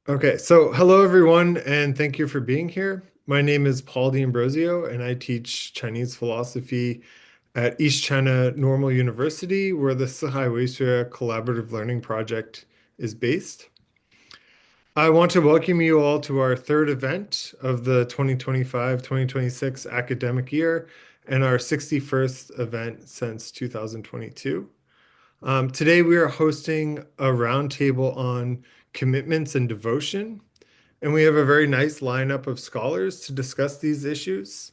Okay, so hello everyone, and thank you for being here. My name is Paul D'Ambrosio, and I teach Chinese philosophy at East China Normal University, where the四海为学Collaborative Learning Project is based. I want to welcome you all to our third event of the 2025-2026 academic year and our 61st event since 2022. Today we are hosting a roundtable on commitments and devotion. And we have a very nice lineup of scholars to discuss these issues.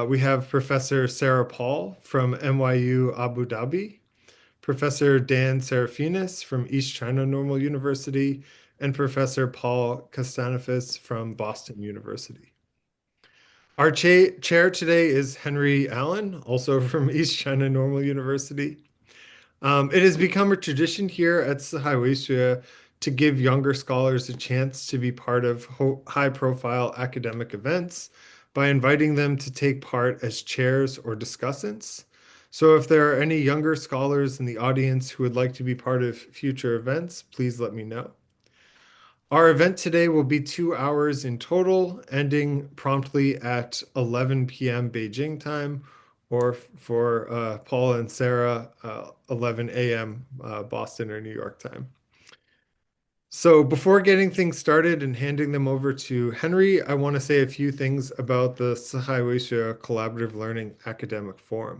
We have Professor Sarah Paul from NYU Abu Dhabi, Professor Dan Sarafinas from East China Normal University, and Professor Paul Katsafanas from Boston University. Our chair today is Henry Allen, also from East China Normal University. It has become a tradition here at Sahai to give younger scholars a chance to be part of high-profile academic events by inviting them to take part as chairs or discussants. So if there are any younger scholars in the audience who would like to be part of future events, please let me know. Our event today will be 2 hours in total, ending promptly at 11 p.m. Beijing time, or for Paul and Sarah, 11 a.m. Boston or New York time. So before getting things started and handing them over to Henry, I want to say a few things about the 四海为学 Collaborative Learning Academic Forum.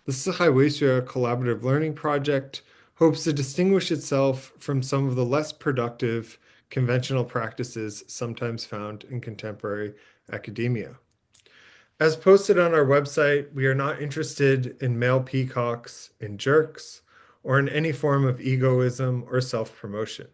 The 四海为学 Collaborative Learning Project hopes to distinguish itself from some of the less productive conventional practices sometimes found in contemporary academia. As posted on our website, we are not interested in male peacocks, in jerks, or in any form of egoism or self-promotion.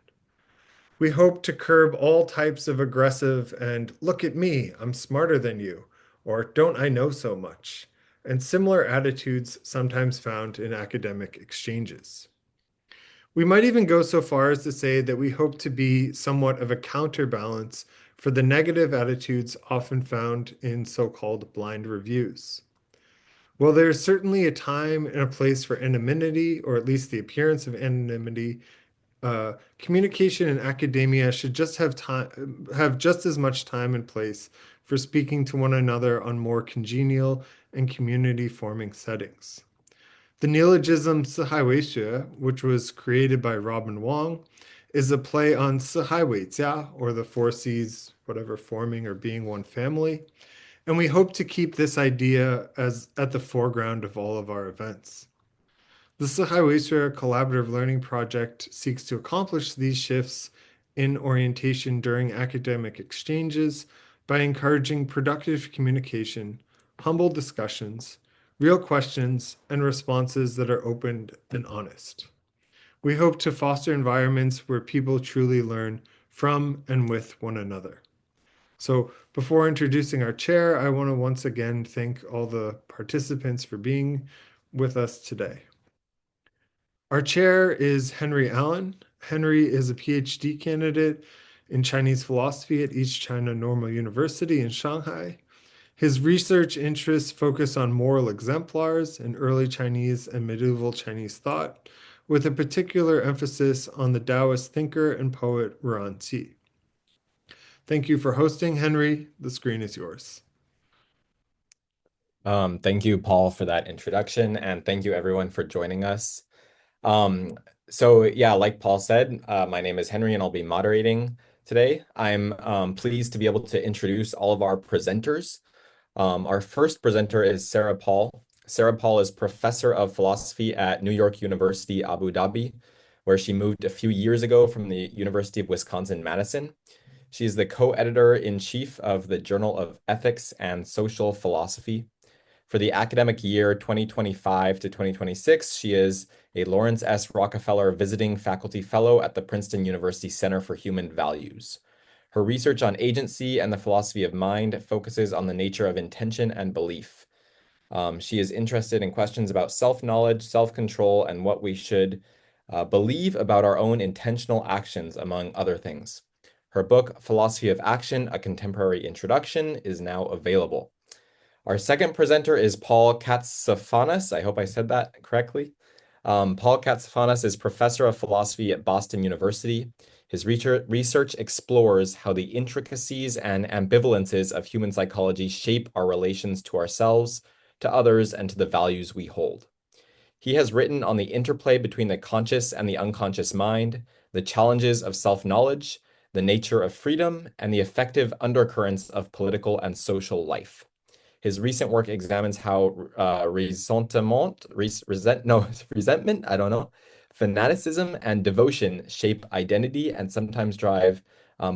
We hope to curb all types of aggressive and look at me, I'm smarter than you, or don't I know so much, and similar attitudes sometimes found in academic exchanges. We might even go so far as to say that we hope to be somewhat of a counterbalance for the negative attitudes often found in so-called blind reviews. While there is certainly a time and a place for anonymity, or at least the appearance of anonymity, communication in academia should just have just as much time and place for speaking to one another on more congenial and community-forming settings. The neologism 四海为学, which was created by Robin Wong, is a play on 四海为家, or the four C's, whatever, forming or being one family. And we hope to keep this idea as at the foreground of all of our events. The 四海为学 Collaborative Learning Project seeks to accomplish these shifts in orientation during academic exchanges by encouraging productive communication, humble discussions, real questions, and responses that are open and honest. We hope to foster environments where people truly learn from and with one another. So before introducing our chair, I want to once again thank all the participants for being with us today. Our chair is Henry Allen. Henry is a PhD candidate in Chinese philosophy at East China Normal University in Shanghai. His research interests focus on moral exemplars in early Chinese and medieval Chinese thought, with a particular emphasis on the Taoist thinker and poet Ran-Ci. Thank you for hosting, Henry. The screen is yours. Thank you, Paul, for that introduction, and thank you everyone for joining us. So yeah, like Paul said, my name is Henry and I'll be moderating today. I'm pleased to be able to introduce all of our presenters. Our first presenter is Sarah Paul. Sarah Paul is professor of philosophy at New York University Abu Dhabi, where she moved a few years ago from the University of Wisconsin-Madison. She is the co-editor-in-chief of the Journal of Ethics and Social Philosophy. For the academic year 2025 to 2026, she is a Lawrence S. Rockefeller Visiting Faculty Fellow at the Princeton University Center for Human Values. Her research on agency and the philosophy of mind focuses on the nature of intention and belief. She is interested in questions about self-knowledge, self-control, and what we should believe about our own intentional actions, among other things. Her book, Philosophy of Action, A Contemporary Introduction, is now available. Our second presenter is Paul Katsafanas. I hope I said that correctly. Paul Katsafanas is professor of philosophy at Boston University. His research explores how the intricacies and ambivalences of human psychology shape our relations to ourselves, to others, and to the values we hold. He has written on the interplay between the conscious and the unconscious mind, the challenges of self-knowledge, the nature of freedom, and the effective undercurrents of political and social life. His recent work examines how resentment, I don't know, fanaticism, and devotion shape identity and sometimes drive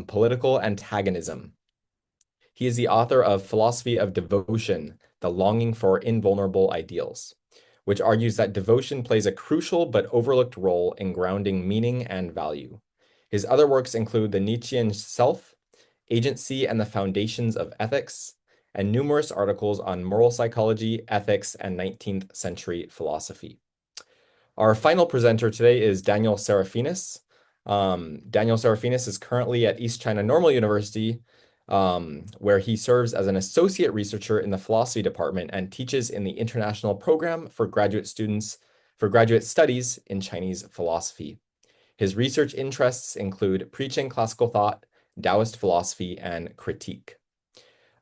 political antagonism. He is the author of Philosophy of Devotion, The Longing for Invulnerable Ideals, which argues that devotion plays a crucial but overlooked role in grounding meaning and value. His other works include The Nietzschean Self, Agency and the Foundations of Ethics, and numerous articles on moral psychology, ethics, and 19th century philosophy. Our final presenter today is Daniel Sarafinas. Daniel Sarafinas is currently at East China Normal University, where he serves as an associate researcher in the philosophy department and teaches in the international program for graduate studies in Chinese philosophy. His research interests include preaching classical thought, Taoist philosophy, and critique.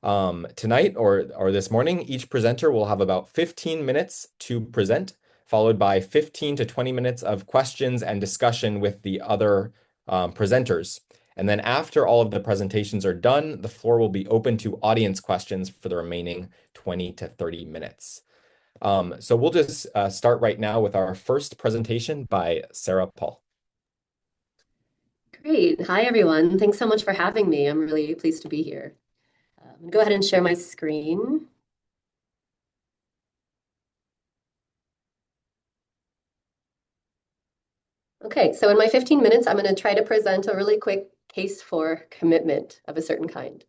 Tonight or this morning, each presenter will have about 15 minutes to present, followed by 15 to 20 minutes of questions and discussion with the other presenters. And then after all of the presentations are done, the floor will be open to audience questions for the remaining 20 to 30 minutes. So we'll just start right now with our first presentation by Sarah Paul. Great. Hi, everyone. Thanks so much for having me. I'm really pleased to be here. Go ahead and share my screen. Okay, so in my 15 minutes, I'm going to try to present a really quick case for commitment of a certain kind.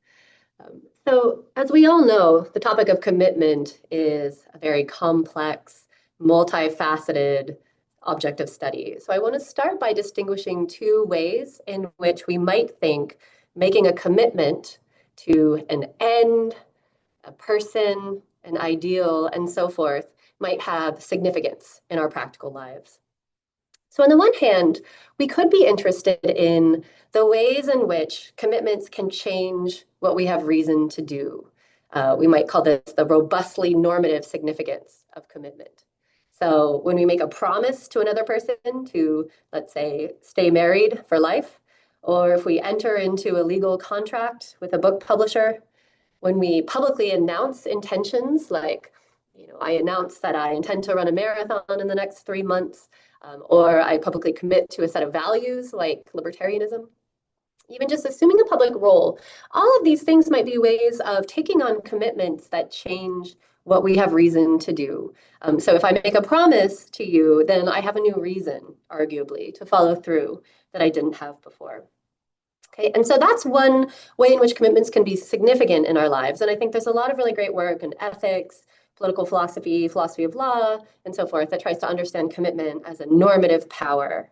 So as we all know, the topic of commitment is a very complex, multifaceted object of study. So I want to start by distinguishing two ways in which we might think making a commitment to an end, a person, an ideal, and so forth might have significance in our practical lives. So on the one hand, we could be interested in the ways in which commitments can change what we have reason to do. We might call this the robustly normative significance of commitment. So when we make a promise to another person to, let's say, stay married for life, or if we enter into a legal contract with a book publisher, when we publicly announce intentions like, I announce that I intend to run a marathon in the next 3 months, or I publicly commit to a set of values like libertarianism, even just assuming a public role. All of these things might be ways of taking on commitments that change what we have reason to do. So if I make a promise to you, then I have a new reason, arguably, to follow through that I didn't have before. Okay, and so that's one way in which commitments can be significant in our lives. And I think there's a lot of really great work in ethics, political philosophy, philosophy of law, and so forth that tries to understand commitment as a normative power.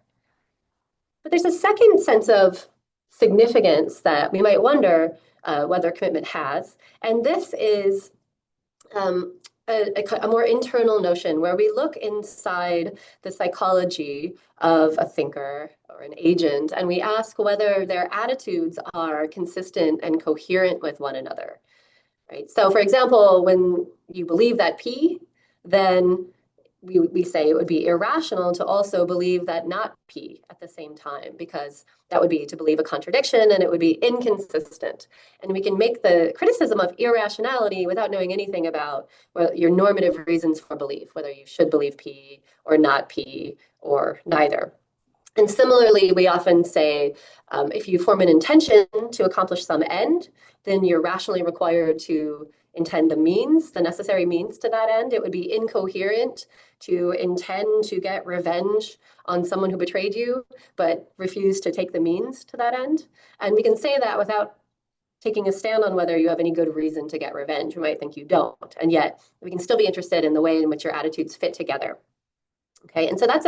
But there's a second sense of significance that we might wonder whether commitment has. And this is a more internal notion where we look inside the psychology of a thinker or an agent, and we ask whether their attitudes are consistent and coherent with one another. Right? So for example, when you believe that P, then we say it would be irrational to also believe that not P at the same time, because that would be to believe a contradiction and it would be inconsistent. And we can make the criticism of irrationality without knowing anything about your normative reasons for belief, whether you should believe P or not P or neither. And similarly, we often say, if you form an intention to accomplish some end, then you're rationally required to intend the means, the necessary means to that end. It would be incoherent to intend to get revenge on someone who betrayed you, but refuse to take the means to that end. And we can say that without taking a stand on whether you have any good reason to get revenge. We might think you don't. And yet we can still be interested in the way in which your attitudes fit together. Okay, and so that's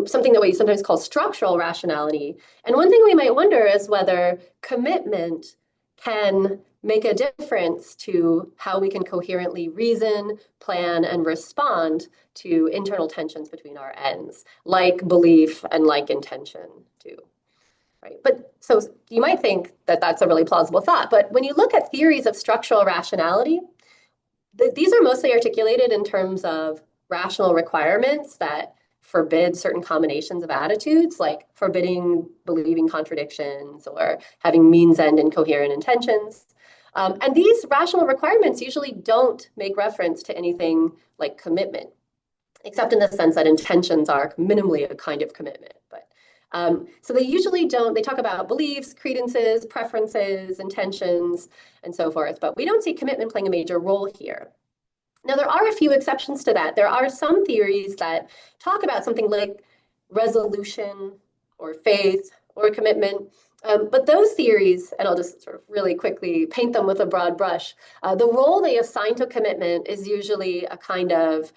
something that we sometimes call structural rationality. And one thing we might wonder is whether commitment can make a difference to how we can coherently reason, plan, and respond to internal tensions between our ends, like belief and like intention do. right? But so you might think that that's a really plausible thought, but when you look at theories of structural rationality, these are mostly articulated in terms of rational requirements that forbid certain combinations of attitudes, like forbidding believing contradictions or having means-end incoherent intentions. And these rational requirements usually don't make reference to anything like commitment, except in the sense that intentions are minimally a kind of commitment. But so they usually don't, they talk about beliefs, credences, preferences, intentions, and so forth, but we don't see commitment playing a major role here. Now, there are a few exceptions to that. There are some theories that talk about something like resolution or faith or commitment. But those theories, and I'll just sort of really quickly paint them with a broad brush, the role they assign to commitment is usually a kind of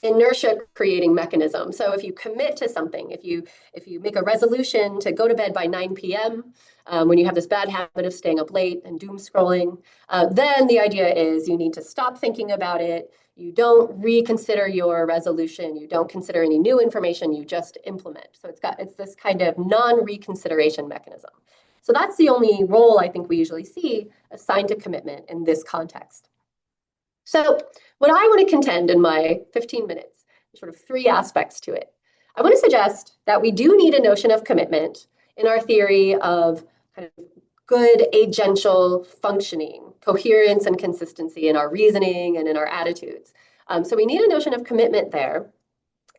inertia creating mechanism. So if you commit to something, if you make a resolution to go to bed by 9 p.m., when you have this bad habit of staying up late and doom scrolling, then the idea is you need to stop thinking about it. You don't reconsider your resolution. You don't consider any new information. You just implement. So it's this kind of non-reconsideration mechanism. So that's the only role I think we usually see assigned to commitment in this context. So what I want to contend in my 15 minutes, sort of three aspects to it. I want to suggest that we do need a notion of commitment in our theory of kind of good agential functioning, coherence and consistency in our reasoning and in our attitudes. So we need a notion of commitment there.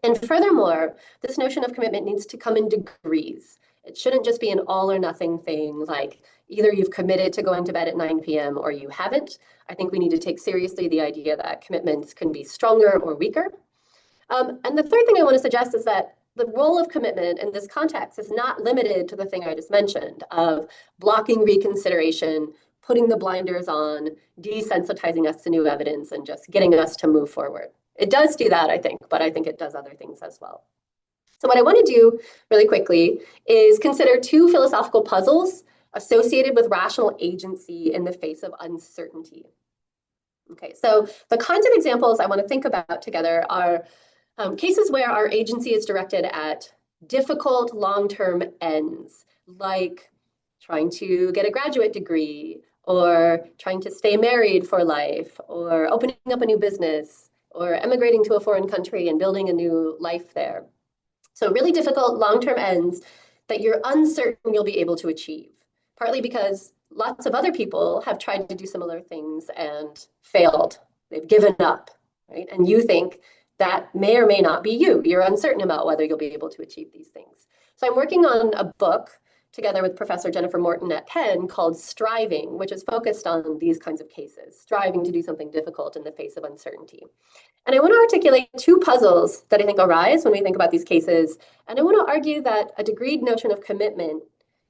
And furthermore, this notion of commitment needs to come in degrees. It shouldn't just be an all or nothing thing, like either you've committed to going to bed at 9 p.m. or you haven't. I think we need to take seriously the idea that commitments can be stronger or weaker. And the third thing I want to suggest is that the role of commitment in this context is not limited to the thing I just mentioned of blocking reconsideration, putting the blinders on, desensitizing us to new evidence, and just getting us to move forward. It does do that, I think, but I think it does other things as well. So what I want to do really quickly is consider two philosophical puzzles associated with rational agency in the face of uncertainty. Okay, so the kinds of examples I want to think about together are cases where our agency is directed at difficult long-term ends, like trying to get a graduate degree, or trying to stay married for life, or opening up a new business, or emigrating to a foreign country and building a new life there. So really difficult long-term ends that you're uncertain you'll be able to achieve, partly because lots of other people have tried to do similar things and failed. They've given up, right? And you think that may or may not be you. You're uncertain about whether you'll be able to achieve these things. So I'm working on a book together with Professor Jennifer Morton at Penn called Striving, which is focused on these kinds of cases, striving to do something difficult in the face of uncertainty. And I want to articulate two puzzles that I think arise when we think about these cases. And I want to argue that a degreed notion of commitment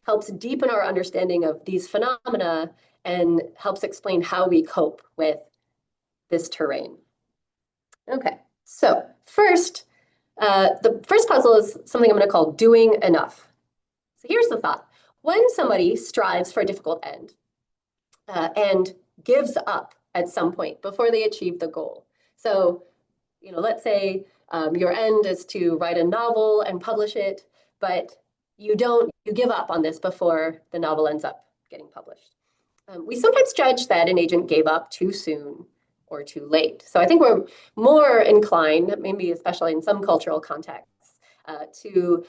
helps deepen our understanding of these phenomena and helps explain how we cope with this terrain. Okay, so first, the first puzzle is something I'm going to call doing enough. So here's the thought. When somebody strives for a difficult end and gives up at some point before they achieve the goal. So, let's say your end is to write a novel and publish it, but you give up on this before the novel ends up getting published. We sometimes judge that an agent gave up too soon or too late. So I think we're more inclined, maybe especially in some cultural contexts, to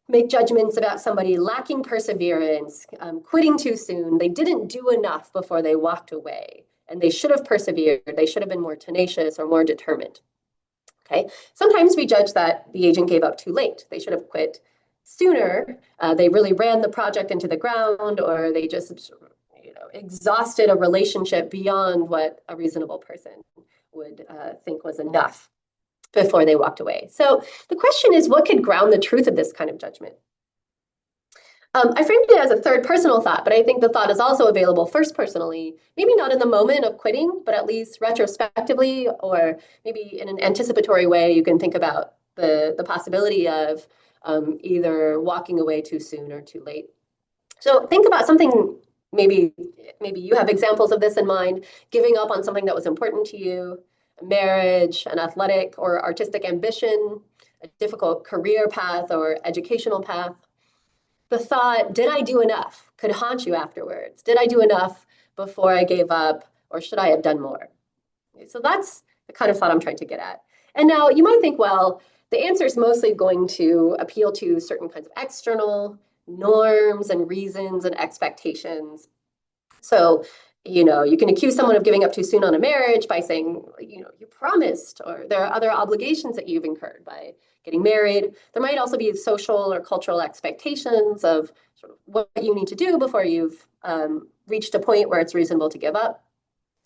make judgments about somebody lacking perseverance, quitting too soon. They didn't do enough before they walked away, and they should have persevered. They should have been more tenacious or more determined. Okay. Sometimes we judge that the agent gave up too late. They should have quit sooner. They really ran the project into the ground, or they just exhausted a relationship beyond what a reasonable person would think was enough before they walked away. So the question is, what could ground the truth of this kind of judgment? I framed it as a third personal thought, but I think the thought is also available first personally, maybe not in the moment of quitting, but at least retrospectively, or maybe in an anticipatory way, you can think about the possibility of either walking away too soon or too late. So think about something, maybe you have examples of this in mind, giving up on something that was important to you, a marriage, an athletic or artistic ambition, a difficult career path or educational path. the thought, did I do enough, could haunt you afterwards. Did I do enough before I gave up, or should I have done more? So that's the kind of thought I'm trying to get at. And now you might think, well, the answer is mostly going to appeal to certain kinds of external norms and reasons and expectations. So, you can accuse someone of giving up too soon on a marriage by saying, you promised, or there are other obligations that you've incurred by getting married. There might also be social or cultural expectations of sort of what you need to do before you've reached a point where it's reasonable to give up.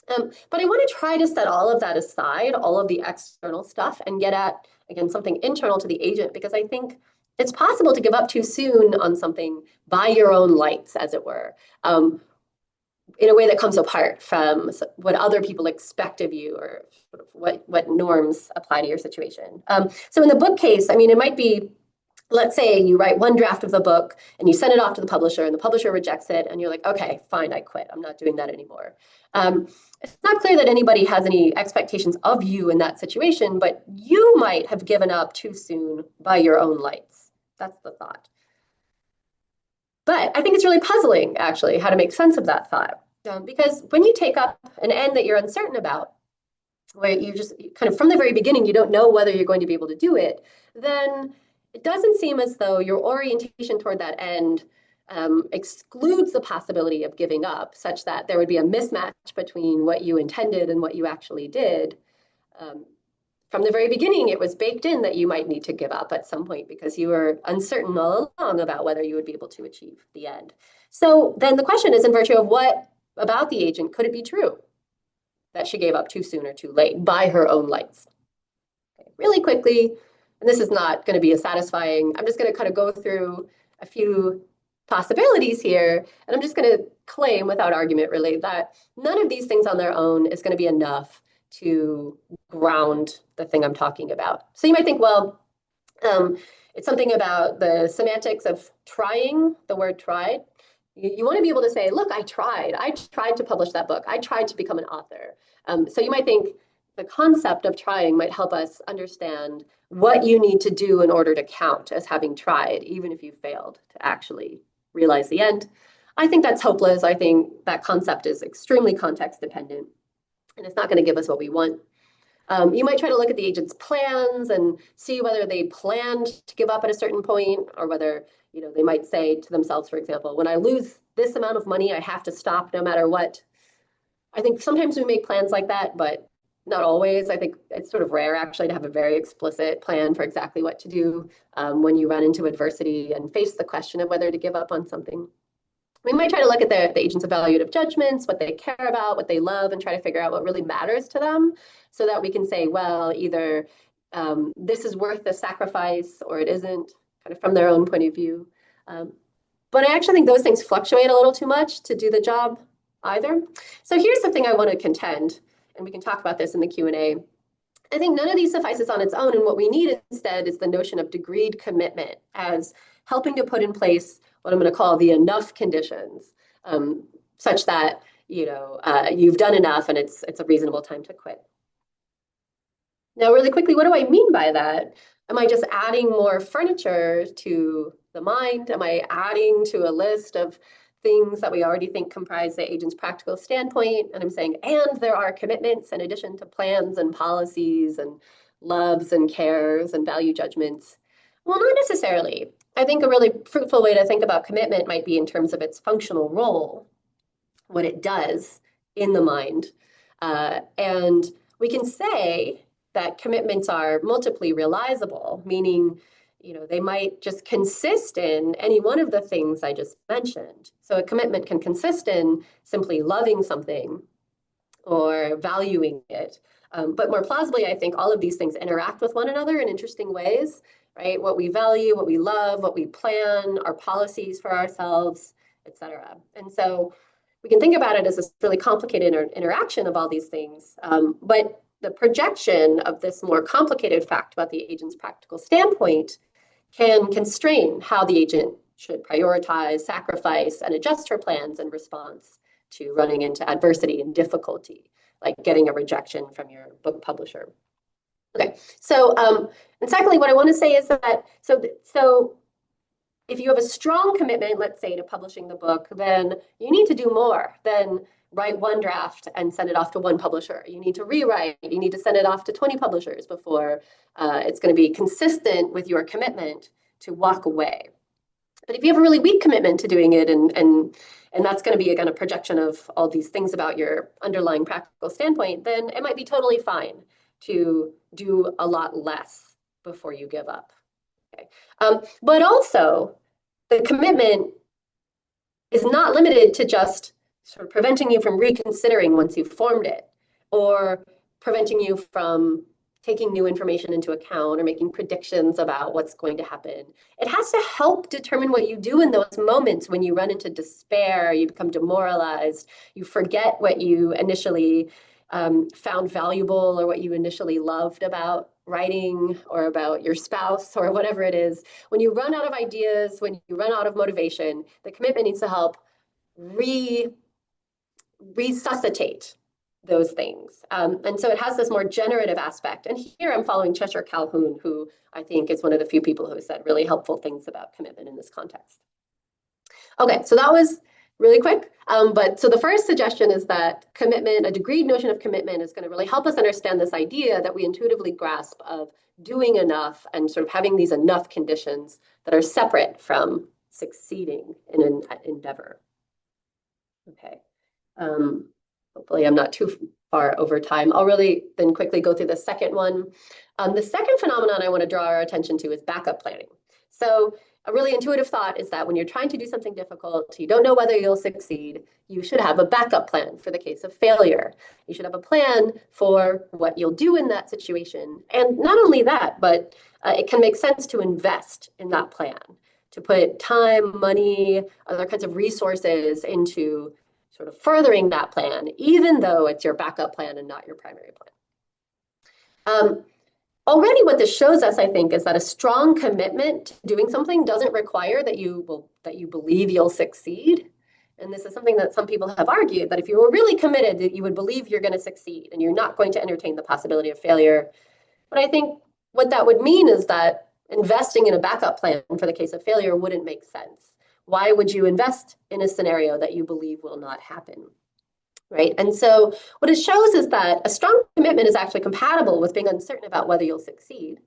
But I want to try to set all of that aside, all of the external stuff, and get at, again, something internal to the agent, because I think it's possible to give up too soon on something by your own lights, as it were, in a way that comes apart from what other people expect of you, or sort of what norms apply to your situation. So in the book case, it might be, let's say you write one draft of the book and you send it off to the publisher, and the publisher rejects it, and you're like, okay, fine, I quit. I'm not doing that anymore. It's not clear that anybody has any expectations of you in that situation, but you might have given up too soon by your own lights. That's the thought. But I think it's really puzzling, actually, how to make sense of that thought. Because when you take up an end that you're uncertain about, where you just kind of from the very beginning, you don't know whether you're going to be able to do it, then it doesn't seem as though your orientation toward that end excludes the possibility of giving up, such that there would be a mismatch between what you intended and what you actually did. From the very beginning, it was baked in that you might need to give up at some point because you were uncertain all along about whether you would be able to achieve the end. So then the question is, in virtue of what about the agent could it be true that she gave up too soon or too late by her own lights? Okay, really quickly, and this is not going to be as satisfying, I'm just going to kind of go through a few possibilities here, and I'm just going to claim without argument, really, that none of these things on their own is going to be enough to ground the thing I'm talking about. So you might think, well, it's something about the semantics of trying, the word tried. You want to be able to say, look, I tried to publish that book. I tried to become an author. So you might think the concept of trying might help us understand what you need to do in order to count as having tried, even if you failed to actually realize the end. I think that's hopeless. I think that concept is extremely context dependent, and it's not going to give us what we want. You might try to look at the agent's plans and see whether they planned to give up at a certain point, or whether they might say to themselves, for example, when I lose this amount of money, I have to stop no matter what. I think sometimes we make plans like that, but not always. I think it's sort of rare, actually, to have a very explicit plan for exactly what to do when you run into adversity and face the question of whether to give up on something. We might try to look at the agent's evaluative judgments, what they care about, what they love, and try to figure out what really matters to them, so that we can say, well, either this is worth the sacrifice or it isn't, kind of from their own point of view. But I actually think those things fluctuate a little too much to do the job either. So here's something I want to contend, and we can talk about this in the Q&A. I think none of these suffices on its own, and what we need instead is the notion of degreed commitment as helping to put in place what I'm going to call the enough conditions, such that you've done enough and it's a reasonable time to quit. Now, really quickly, what do I mean by that? Am I just adding more furniture to the mind? Am I adding to a list of things that we already think comprise the agent's practical standpoint? And I'm saying, and there are commitments in addition to plans and policies and loves and cares and value judgments. Well, not necessarily. I think a really fruitful way to think about commitment might be in terms of its functional role, what it does in the mind. And we can say that commitments are multiply realizable, meaning they might just consist in any one of the things I just mentioned. So a commitment can consist in simply loving something or valuing it. But more plausibly, I think all of these things interact with one another in interesting ways, right? What we value, what we love, what we plan, our policies for ourselves, et cetera. And so we can think about it as this really complicated interaction of all these things. But the projection of this more complicated fact about the agent's practical standpoint can constrain how the agent should prioritize, sacrifice, and adjust her plans in response to running into adversity and difficulty, like getting a rejection from your book publisher. Okay, so and secondly, what I want to say is that so if you have a strong commitment, let's say, to publishing the book, then you need to do more than write one draft and send it off to one publisher. You need to rewrite. You need to send it off to 20 publishers before it's going to be consistent with your commitment to walk away. But if you have a really weak commitment to doing it, and that's going to be again a projection of all these things about your underlying practical standpoint, then it might be totally fine to do a lot less before you give up. Okay. But also, the commitment is not limited to just sort of preventing you from reconsidering once you've formed it, or preventing you from taking new information into account or making predictions about what's going to happen. It has to help determine what you do in those moments when you run into despair, you become demoralized, you forget what you initially found valuable or what you initially loved about writing or about your spouse or whatever it is. When you run out of ideas, when you run out of motivation, the commitment needs to help resuscitate those things. And so it has this more generative aspect. And here I'm following Cheshire Calhoun, who I think is one of the few people who said really helpful things about commitment in this context. Okay, so that was really quick. But so the first suggestion is that commitment, a degreed notion of commitment, is going to really help us understand this idea that we intuitively grasp of doing enough and sort of having these enough conditions that are separate from succeeding in an endeavor. Okay. Hopefully I'm not too far over time. I'll really then quickly go through the second one. The second phenomenon I want to draw our attention to is backup planning. So a really intuitive thought is that when you're trying to do something difficult, you don't know whether you'll succeed, you should have a backup plan for the case of failure. You should have a plan for what you'll do in that situation. And not only that, but it can make sense to invest in that plan, to put time, money, other kinds of resources into sort of furthering that plan, even though it's your backup plan and not your primary plan. Already what this shows us, I think, is that a strong commitment to doing something doesn't require that you believe you'll succeed. And this is something that some people have argued, that if you were really committed, that you would believe you're going to succeed and you're not going to entertain the possibility of failure. But I think what that would mean is that investing in a backup plan for the case of failure wouldn't make sense. Why would you invest in a scenario that you believe will not happen? Right? And so what it shows is that a strong commitment is actually compatible with being uncertain about whether you'll succeed.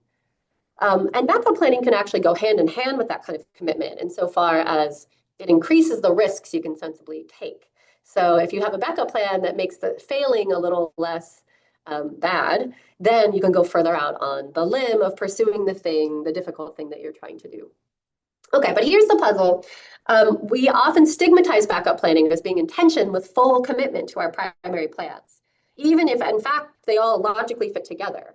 And backup planning can actually go hand in hand with that kind of commitment insofar as it increases the risks you can sensibly take. So if you have a backup plan that makes the failing a little less bad, then you can go further out on the limb of pursuing the difficult thing that you're trying to do. Okay, but here's the puzzle. We often stigmatize backup planning as being in tension with full commitment to our primary plans, even if, in fact, they all logically fit together.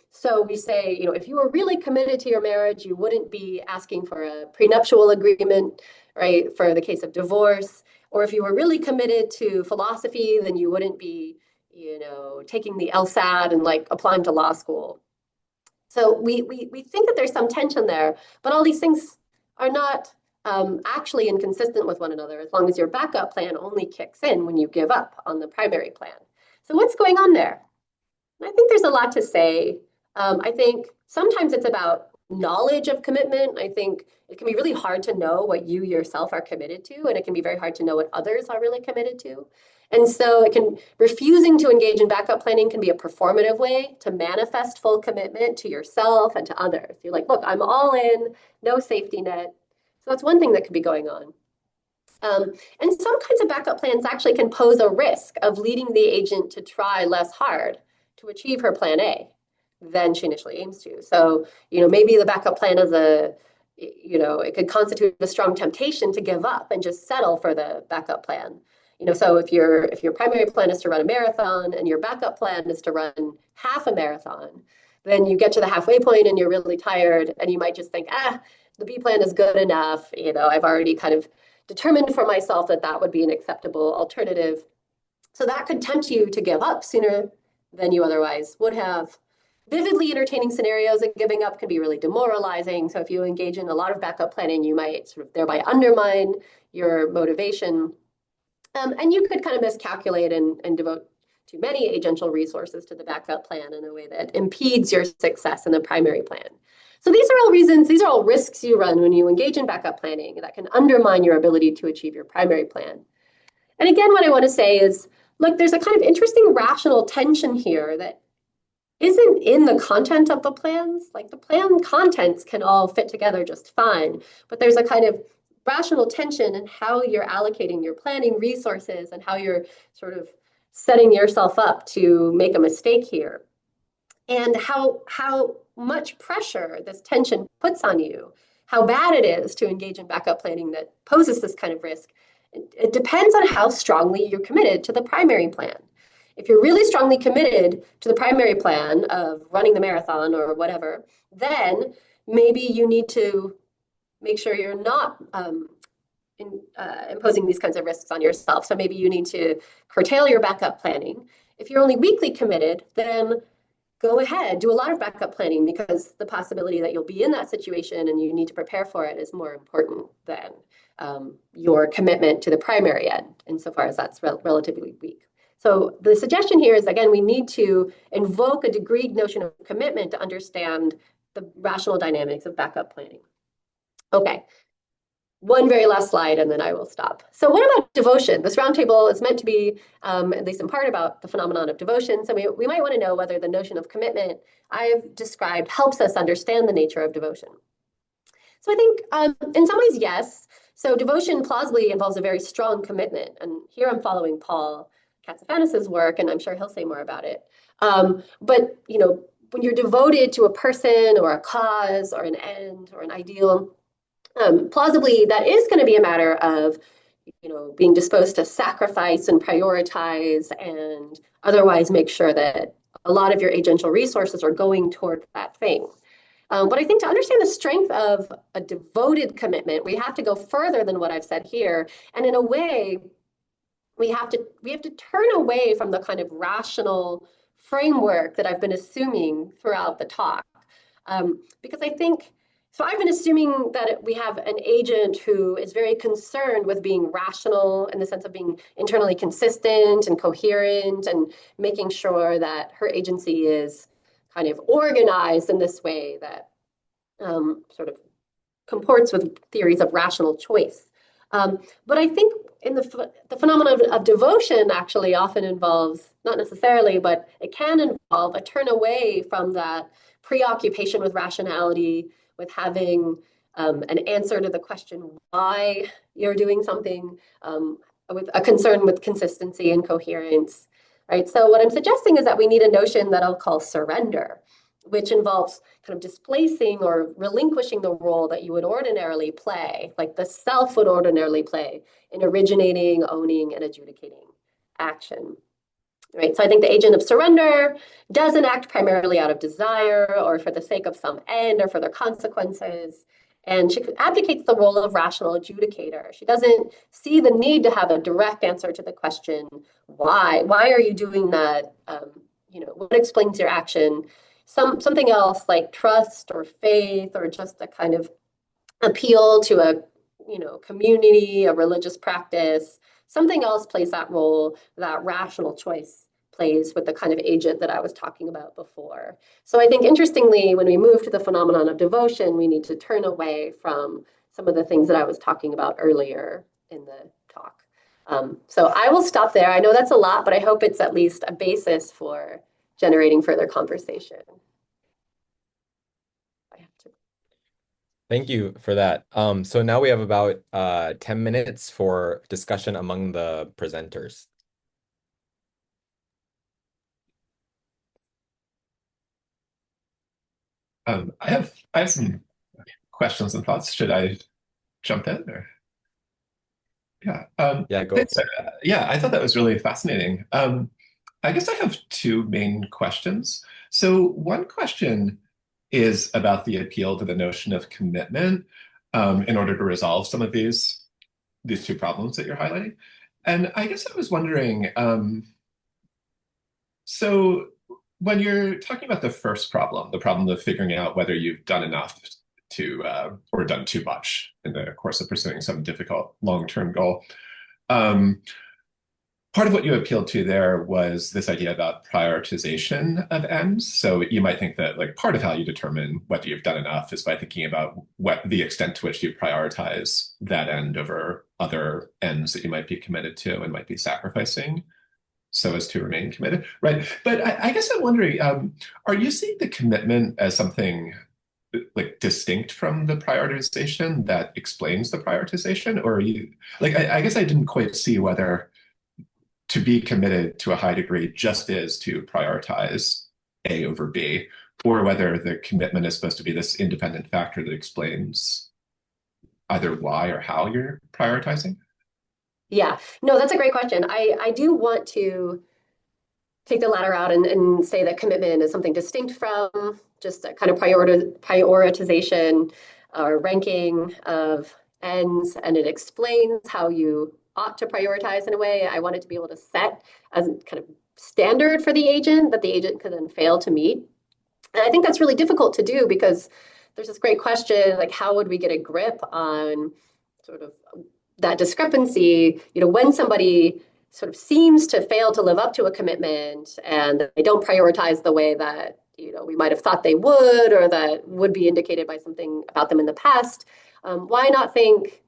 So we say, if you were really committed to your marriage, you wouldn't be asking for a prenuptial agreement, right, for the case of divorce. Or if you were really committed to philosophy, then you wouldn't be, taking the LSAT and like applying to law school. So we think that there's some tension there, but all these things are not actually inconsistent with one another as long as your backup plan only kicks in when you give up on the primary plan. So what's going on there? I think there's a lot to say. I think sometimes it's about knowledge of commitment. I think it can be really hard to know what you yourself are committed to, and it can be very hard to know what others are really committed to. And so refusing to engage in backup planning can be a performative way to manifest full commitment to yourself and to others. You're like, look, I'm all in, no safety net. So that's one thing that could be going on. And some kinds of backup plans actually can pose a risk of leading the agent to try less hard to achieve her plan A than she initially aims to. So, maybe the backup plan is it could constitute a strong temptation to give up and just settle for the backup plan. So if your primary plan is to run a marathon and your backup plan is to run half a marathon, then you get to the halfway point and you're really tired and you might just think, the B plan is good enough. I've already kind of determined for myself that would be an acceptable alternative. So that could tempt you to give up sooner than you otherwise would have. Vividly entertaining scenarios and giving up can be really demoralizing. So if you engage in a lot of backup planning, you might sort of thereby undermine your motivation. And you could kind of miscalculate and devote too many agential resources to the backup plan in a way that impedes your success in the primary plan. So these are all reasons, these are all risks you run when you engage in backup planning that can undermine your ability to achieve your primary plan. And again, what I want to say is, look, there's a kind of interesting rational tension here that isn't in the content of the plans. Like the plan contents can all fit together just fine, but there's a kind of rational tension in how you're allocating your planning resources and how you're sort of setting yourself up to make a mistake here. And how much pressure this tension puts on you, how bad it is to engage in backup planning that poses this kind of risk. It depends on how strongly you're committed to the primary plan. If you're really strongly committed to the primary plan of running the marathon or whatever, then maybe you need to make sure you're not imposing these kinds of risks on yourself. So maybe you need to curtail your backup planning. If you're only weakly committed, then go ahead, do a lot of backup planning, because the possibility that you'll be in that situation and you need to prepare for it is more important than your commitment to the primary end, insofar as that's relatively weak. So the suggestion here is, again, we need to invoke a degreed notion of commitment to understand the rational dynamics of backup planning. Okay, one very last slide, and then I will stop. So what about devotion? This roundtable is meant to be, at least in part, about the phenomenon of devotion. So we might want to know whether the notion of commitment I've described helps us understand the nature of devotion. So I think in some ways, yes. So devotion plausibly involves a very strong commitment. And here I'm following Paul Katsafanas' work, and I'm sure he'll say more about it. But when you're devoted to a person or a cause or an end or an ideal, plausibly, that is going to be a matter of, being disposed to sacrifice and prioritize and otherwise make sure that a lot of your agential resources are going toward that thing. But I think to understand the strength of a devoted commitment, we have to go further than what I've said here. And in a way, we have to turn away from the kind of rational framework that I've been assuming throughout the talk. Because I think, so I've been assuming that we have an agent who is very concerned with being rational in the sense of being internally consistent and coherent and making sure that her agency is kind of organized in this way that sort of comports with theories of rational choice. But I think in the phenomenon of devotion actually often involves, not necessarily, but it can involve a turn away from that preoccupation with rationality, with having an answer to the question why you're doing something, with a concern with consistency and coherence, right? So what I'm suggesting is that we need a notion that I'll call surrender, which involves kind of displacing or relinquishing the role that you would ordinarily play, like the self would ordinarily play in originating, owning, and adjudicating action. Right, so I think the agent of surrender doesn't act primarily out of desire or for the sake of some end or for their consequences. And she abdicates the role of rational adjudicator. She doesn't see the need to have a direct answer to the question, why? Why are you doing that? What explains your action? Something else like trust or faith or just a kind of appeal to a community, a religious practice. Something else plays that role, that rational choice plays with the kind of agent that I was talking about before. So I think, interestingly, when we move to the phenomenon of devotion, we need to turn away from some of the things that I was talking about earlier in the talk. So I will stop there. I know that's a lot, but I hope it's at least a basis for generating further conversation. Thank you for that. So now we have about 10 minutes for discussion among the presenters. I have some questions and thoughts. Should I jump in or? Yeah. Yeah, go. Thanks. Yeah, I thought that was really fascinating. I guess I have two main questions. So one question is about the appeal to the notion of commitment in order to resolve some of these two problems that you're highlighting. And I guess I was wondering, so when you're talking about the first problem, the problem of figuring out whether you've done enough to or done too much in the course of pursuing some difficult long-term goal, part of what you appealed to there was this idea about prioritization of ends. So you might think that like part of how you determine whether you've done enough is by thinking about what the extent to which you prioritize that end over other ends that you might be committed to and might be sacrificing so as to remain committed, right? But I guess I'm wondering, are you seeing the commitment as something like distinct from the prioritization that explains the prioritization? Or are you like, I guess I didn't quite see whether to be committed to a high degree just is to prioritize A over B, or whether the commitment is supposed to be this independent factor that explains either why or how you're prioritizing? Yeah, no, that's a great question. I do want to take the latter out and say that commitment is something distinct from just a kind of prioritization or ranking of ends, and it explains how you ought to prioritize in a way. I want it to be able to set as a kind of standard for the agent that the agent could then fail to meet. And I think that's really difficult to do because there's this great question, like how would we get a grip on sort of that discrepancy, when somebody sort of seems to fail to live up to a commitment and they don't prioritize the way that, we might have thought they would, or that would be indicated by something about them in the past. Why not think,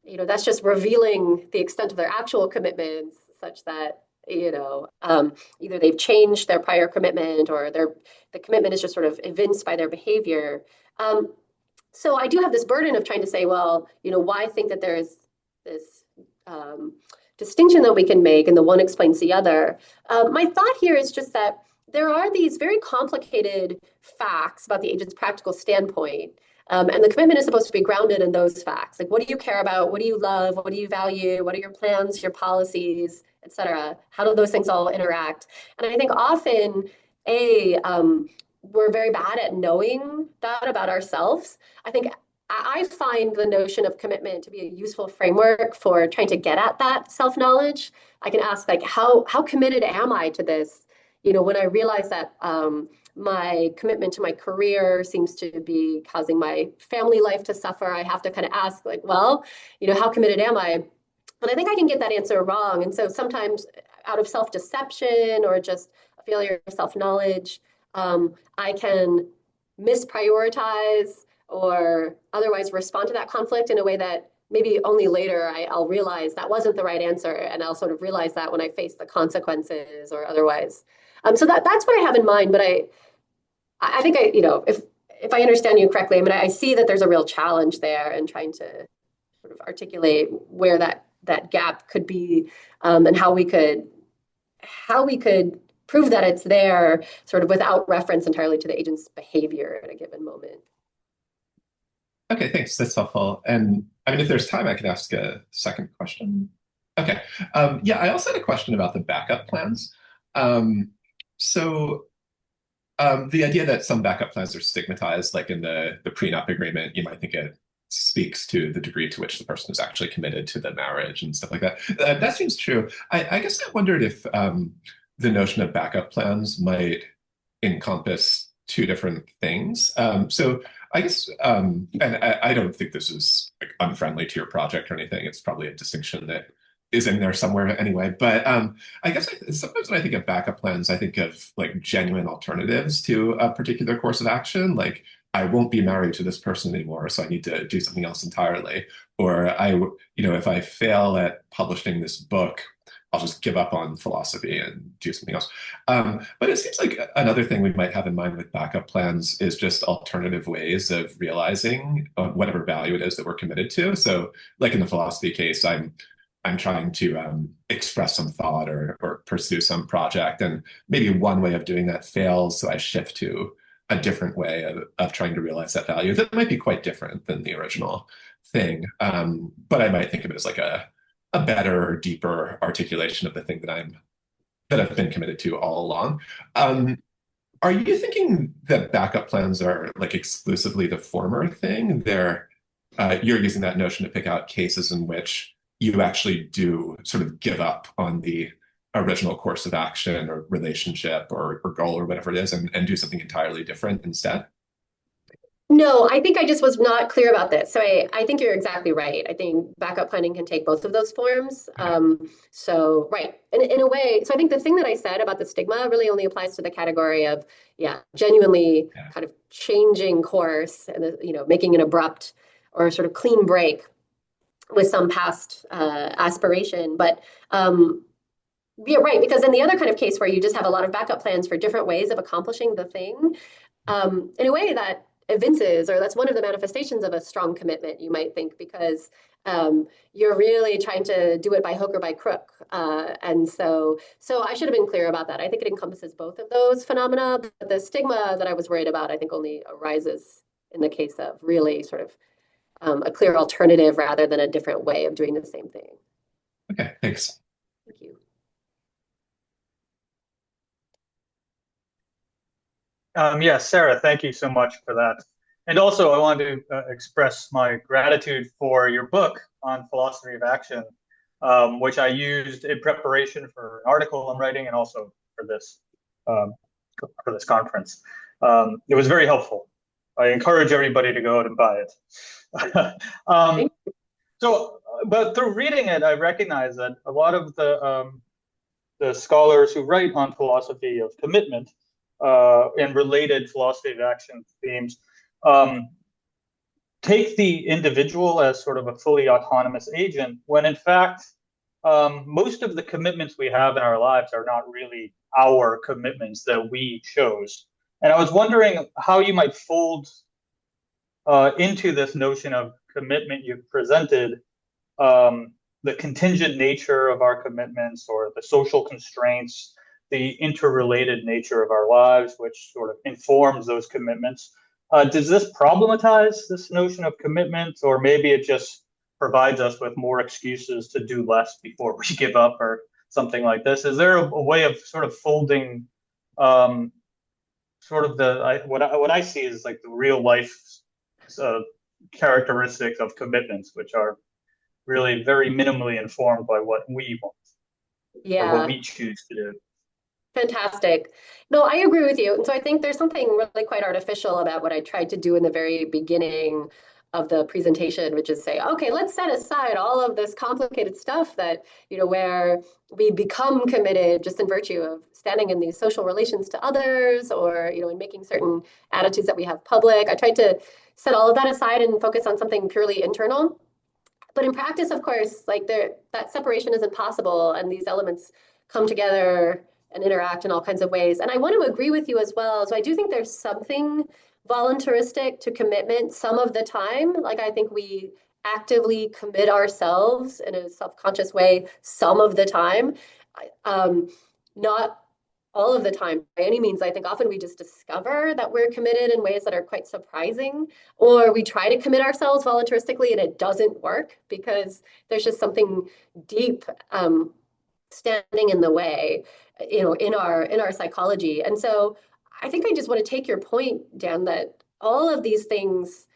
that's just revealing the extent of their actual commitments such that, either they've changed their prior commitment or the commitment is just sort of evinced by their behavior. So I do have this burden of trying to say, well, why think that there's this distinction that we can make and the one explains the other. My thought here is just that there are these very complicated facts about the agent's practical standpoint. And the commitment is supposed to be grounded in those facts. Like, what do you care about? What do you love? What do you value? What are your plans, your policies, et cetera? How do those things all interact? And I think often, we're very bad at knowing that about ourselves. I think I find the notion of commitment to be a useful framework for trying to get at that self-knowledge. I can ask, like, how committed am I to this? When I realize that my commitment to my career seems to be causing my family life to suffer, I have to kind of ask, like, well, how committed am I? And I think I can get that answer wrong. And so sometimes out of self-deception or just a failure of self-knowledge, I can misprioritize or otherwise respond to that conflict in a way that maybe only later I'll realize that wasn't the right answer, and I'll sort of realize that when I face the consequences or otherwise. So that's what I have in mind. But I think if I understand you correctly, I mean, I see that there's a real challenge there in trying to sort of articulate where that gap could be, and how we could prove that it's there, sort of without reference entirely to the agent's behavior at a given moment. Okay, thanks. That's helpful. And I mean, if there's time, I can ask a second question. Okay. Yeah, I also had a question about the backup plans. The idea that some backup plans are stigmatized, like in the prenup agreement, you might think it speaks to the degree to which the person is actually committed to the marriage and stuff like that. That seems true. I guess I wondered if the notion of backup plans might encompass two different things. So I guess, and I don't think this is like unfriendly to your project or anything. It's probably a distinction that is in there somewhere anyway. But I guess sometimes when I think of backup plans, I think of like genuine alternatives to a particular course of action. Like, I won't be married to this person anymore, so I need to do something else entirely. Or if I fail at publishing this book, I'll just give up on philosophy and do something else. But it seems like another thing we might have in mind with backup plans is just alternative ways of realizing whatever value it is that we're committed to. So like in the philosophy case, I'm trying to express some thought or pursue some project, and maybe one way of doing that fails, so I shift to a different way of trying to realize that value that might be quite different than the original thing. But I might think of it as like a better, deeper articulation of the thing that I've been committed to all along. Are you thinking that backup plans are like exclusively the former thing? You're using that notion to pick out cases in which you actually do sort of give up on the original course of action or relationship or goal or whatever it is and do something entirely different instead? No, I think I just was not clear about this. So I think you're exactly right. I think backup planning can take both of those forms. So right. In a way, so I think the thing that I said about the stigma really only applies to the category of, yeah, genuinely Yeah. kind of changing course and, making an abrupt or sort of clean break with some past aspiration. But yeah, right, because in the other kind of case where you just have a lot of backup plans for different ways of accomplishing the thing, in a way that evinces, or that's one of the manifestations of a strong commitment, you might think, because you're really trying to do it by hook or by crook. And so I should have been clear about that. I think it encompasses both of those phenomena, but the stigma that I was worried about, I think only arises in the case of really sort of a clear alternative rather than a different way of doing the same thing. Okay, thanks. Thank you. Yes, Sarah, thank you so much for that. And also, I want to express my gratitude for your book on philosophy of action, which I used in preparation for an article I'm writing and also um, for this conference. It was very helpful. I encourage everybody to go out and buy it. But through reading it, I recognize that a lot of the scholars who write on philosophy of commitment and related philosophy of action themes take the individual as sort of a fully autonomous agent, when in fact, most of the commitments we have in our lives are not really our commitments that we chose. And I was wondering how you might fold into this notion of commitment you've presented the contingent nature of our commitments or the social constraints, the interrelated nature of our lives, which sort of informs those commitments. Does this problematize this notion of commitment, or maybe it just provides us with more excuses to do less before we give up or something like this? Is there a way of sort of folding sort of what I see is like the real life characteristics of commitments, which are really very minimally informed by what we want or what we choose to do. Fantastic. No, I agree with you. And so I think there's something really quite artificial about what I tried to do in the very beginning of the presentation, which is say, okay, let's set aside all of this complicated stuff that, where we become committed just in virtue of standing in these social relations to others or, in making certain attitudes that we have public. I tried to set all of that aside and focus on something purely internal. But in practice, of course, like that separation isn't possible, and these elements come together and interact in all kinds of ways. And I want to agree with you as well. So I do think there's something voluntaristic to commitment some of the time. Like I think we actively commit ourselves in a self-conscious way some of the time. Not all of the time by any means. I think often we just discover that we're committed in ways that are quite surprising, or we try to commit ourselves voluntaristically and it doesn't work because there's just something deep standing in the way, in our psychology. And so I think I just want to take your point, Dan, that all of these things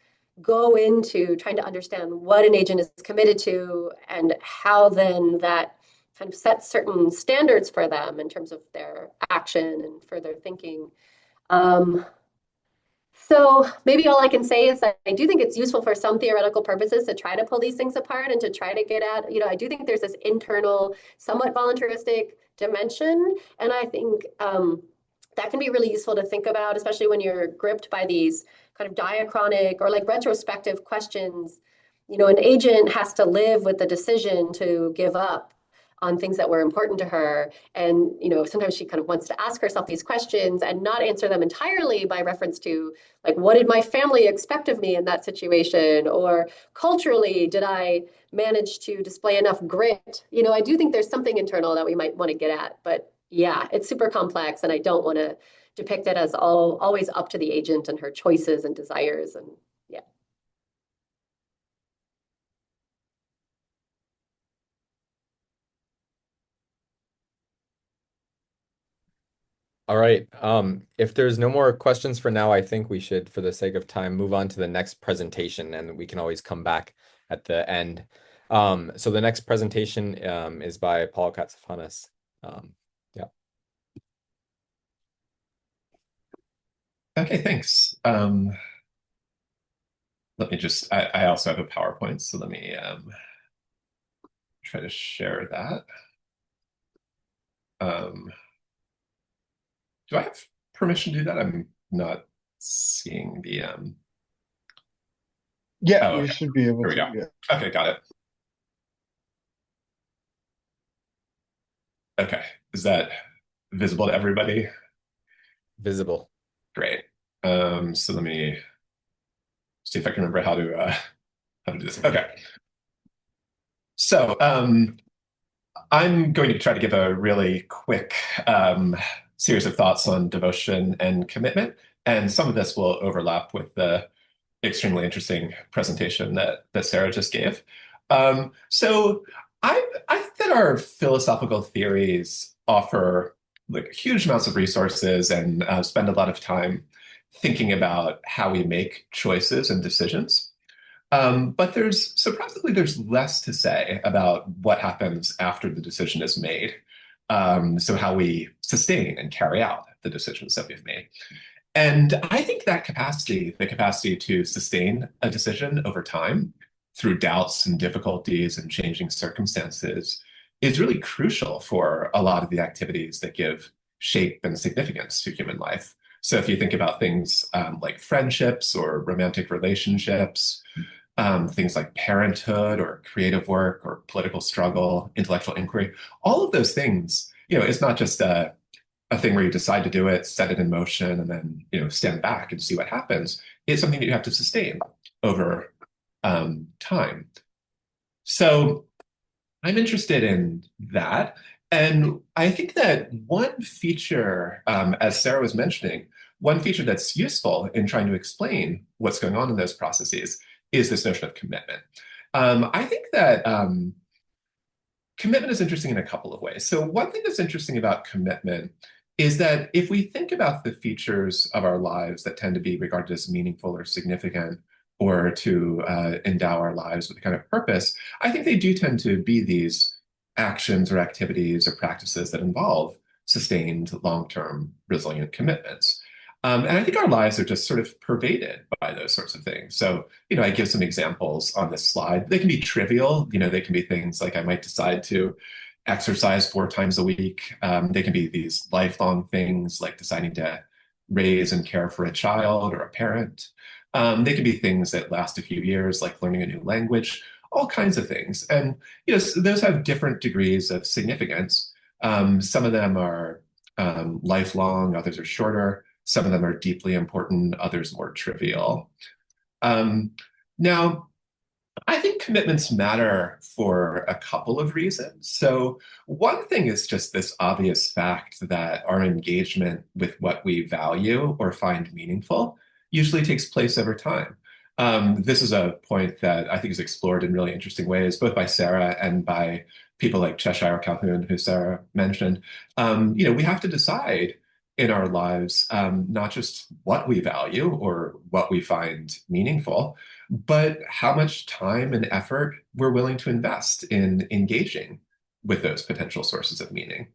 go into trying to understand what an agent is committed to and how then that kind of sets certain standards for them in terms of their action and further thinking. So maybe all I can say is that I do think it's useful for some theoretical purposes to try to pull these things apart and to try to get at, I do think there's this internal, somewhat voluntaristic dimension. And I think that can be really useful to think about, especially when you're gripped by these kind of diachronic or like retrospective questions. An agent has to live with the decision to give up on things that were important to her. And, sometimes she kind of wants to ask herself these questions and not answer them entirely by reference to, like, what did my family expect of me in that situation? Or culturally, did I manage to display enough grit? I do think there's something internal that we might want to get at. But yeah, it's super complex, and I don't want to depict it as always up to the agent and her choices and desires. And yeah. All right. If there's no more questions for now, I think we should, for the sake of time, move on to the next presentation, and we can always come back at the end. So the next presentation is by Paul Katsafanas. Yeah. Okay, thanks. let me just, I also have a PowerPoint, so let me try to share that. Do I have permission to do that? I'm not seeing the Yeah, oh, you okay. should be able Here we to. go. Yeah. Okay, got it. Okay, is that visible to everybody? Visible. Great. So let me see if I can remember how to do this. Okay. So I'm going to try to give a really quick series of thoughts on devotion and commitment, and some of this will overlap with the extremely interesting presentation that Sarah just gave. So I think that our philosophical theories offer like huge amounts of resources and spend a lot of time thinking about how we make choices and decisions. But surprisingly, there's less to say about what happens after the decision is made. So how we sustain and carry out the decisions that we've made. And I think that capacity, the capacity to sustain a decision over time through doubts and difficulties and changing circumstances, is really crucial for a lot of the activities that give shape and significance to human life. So if you think about things like friendships or romantic relationships, things like parenthood or creative work or political struggle, intellectual inquiry, all of those things, it's not just a thing where you decide to do it, set it in motion, and then stand back and see what happens. It's something that you have to sustain over time. So I'm interested in that. And I think that one feature, as Sarah was mentioning, one feature that's useful in trying to explain what's going on in those processes is this notion of commitment. I think that commitment is interesting in a couple of ways. So one thing that's interesting about commitment is that if we think about the features of our lives that tend to be regarded as meaningful or significant, or to endow our lives with a kind of purpose, I think they do tend to be these actions or activities or practices that involve sustained, long-term, resilient commitments. And I think our lives are just sort of pervaded by those sorts of things. So, I give some examples on this slide. They can be trivial. They can be things like I might decide to exercise 4 times a week. They can be these lifelong things like deciding to raise and care for a child or a parent. They can be things that last a few years, like learning a new language, all kinds of things. And those have different degrees of significance. Some of them are lifelong, others are shorter. Some of them are deeply important, others more trivial. Now, I think commitments matter for a couple of reasons. So one thing is just this obvious fact that our engagement with what we value or find meaningful usually takes place over time. This is a point that I think is explored in really interesting ways, both by Sarah and by people like Cheshire Calhoun, who Sarah mentioned. We have to decide in our lives, not just what we value or what we find meaningful, but how much time and effort we're willing to invest in engaging with those potential sources of meaning.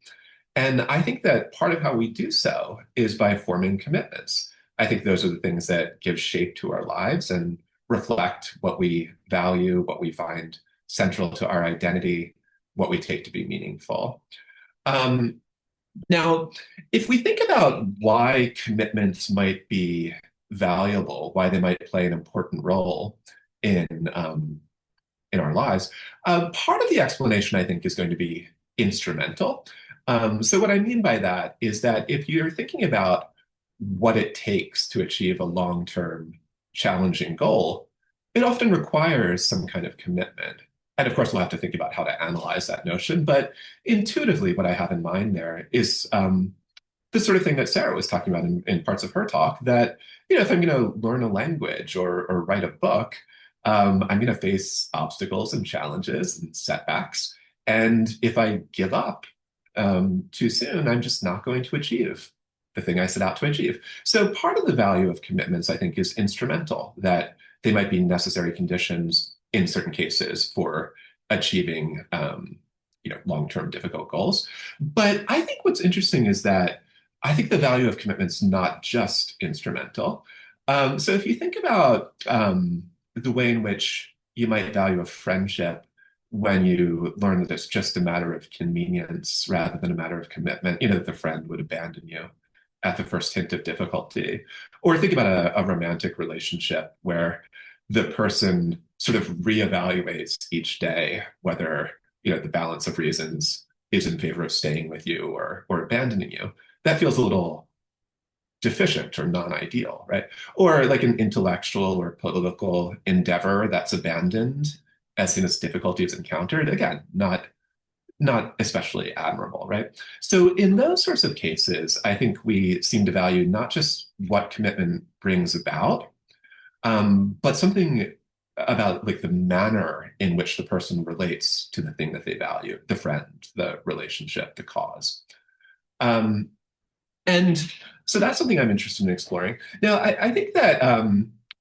And I think that part of how we do so is by forming commitments. I think those are the things that give shape to our lives and reflect what we value, what we find central to our identity, what we take to be meaningful. Now, if we think about why commitments might be valuable, why they might play an important role in our lives, part of the explanation, I think, is going to be instrumental. So what I mean by that is that if you're thinking about what it takes to achieve a long-term challenging goal, it often requires some kind of commitment. And of course, we'll have to think about how to analyze that notion. But intuitively, what I have in mind there is the sort of thing that Sarah was talking about in parts of her talk, that if I'm going to learn a language or write a book, I'm going to face obstacles and challenges and setbacks. And if I give up too soon, I'm just not going to achieve the thing I set out to achieve. So part of the value of commitments, I think, is instrumental, that they might be necessary conditions in certain cases for achieving long-term difficult goals. But I think what's interesting is that I think the value of commitment's not just instrumental. So if you think about the way in which you might value a friendship when you learn that it's just a matter of convenience rather than a matter of commitment, that the friend would abandon you at the first hint of difficulty. Or think about a romantic relationship where the person sort of reevaluates each day whether, the balance of reasons is in favor of staying with you or abandoning you. That feels a little deficient or non-ideal, right? Or like an intellectual or political endeavor that's abandoned as soon as difficulty is encountered. Again, not especially admirable, right? So in those sorts of cases, I think we seem to value not just what commitment brings about, but something about like the manner in which the person relates to the thing that they value, the friend, the relationship, the cause. And so that's something I'm interested in exploring. Now, I think that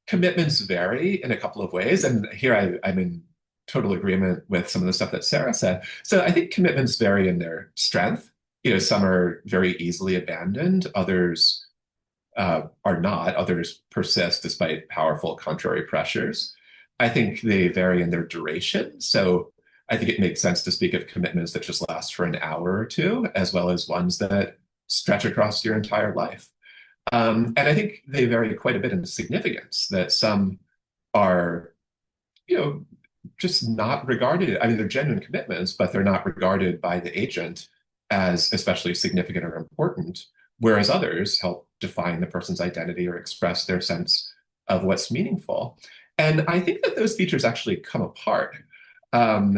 commitments vary in a couple of ways. And here I'm in total agreement with some of the stuff that Sarah said. So I think commitments vary in their strength. Some are very easily abandoned, others are not, others persist despite powerful contrary pressures. I think they vary in their duration. So I think it makes sense to speak of commitments that just last for an hour or two, as well as ones that stretch across your entire life. And I think they vary quite a bit in significance, that some are, just not regarded. I mean, they're genuine commitments, but they're not regarded by the agent as especially significant or important, whereas others help define the person's identity or express their sense of what's meaningful. And I think that those features actually come apart.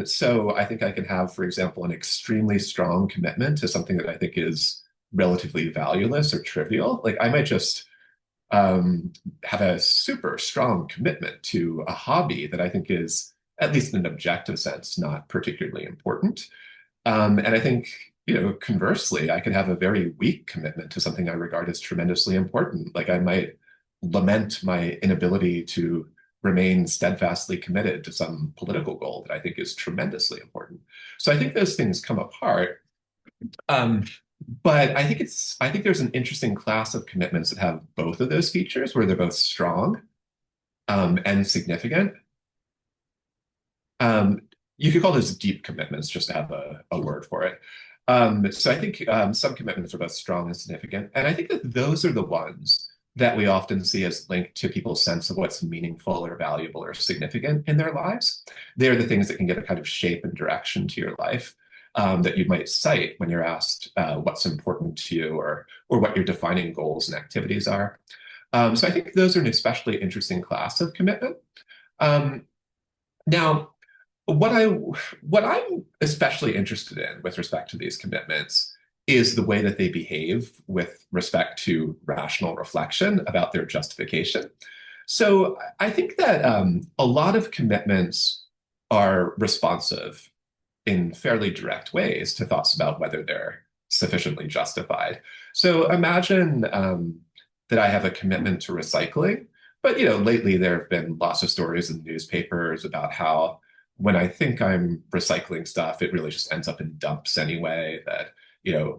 So I think I can have, for example, an extremely strong commitment to something that I think is relatively valueless or trivial. Like I might just have a super strong commitment to a hobby that I think is, at least in an objective sense, not particularly important. And I think, conversely, I could have a very weak commitment to something I regard as tremendously important. Like I might lament my inability to remain steadfastly committed to some political goal that I think is tremendously important. So I think those things come apart. But I think there's an interesting class of commitments that have both of those features, where they're both strong and significant. You could call those deep commitments, just to have a word for it. So I think some commitments are both strong and significant. And I think that those are the ones that we often see as linked to people's sense of what's meaningful or valuable or significant in their lives. They're the things that can give a kind of shape and direction to your life. That you might cite when you're asked what's important to you or what your defining goals and activities are. So I think those are an especially interesting class of commitment. Now, what I'm especially interested in with respect to these commitments is the way that they behave with respect to rational reflection about their justification. So I think that a lot of commitments are responsive in fairly direct ways to thoughts about whether they're sufficiently justified. So imagine that I have a commitment to recycling, but lately there have been lots of stories in newspapers about how when I think I'm recycling stuff, it really just ends up in dumps anyway, that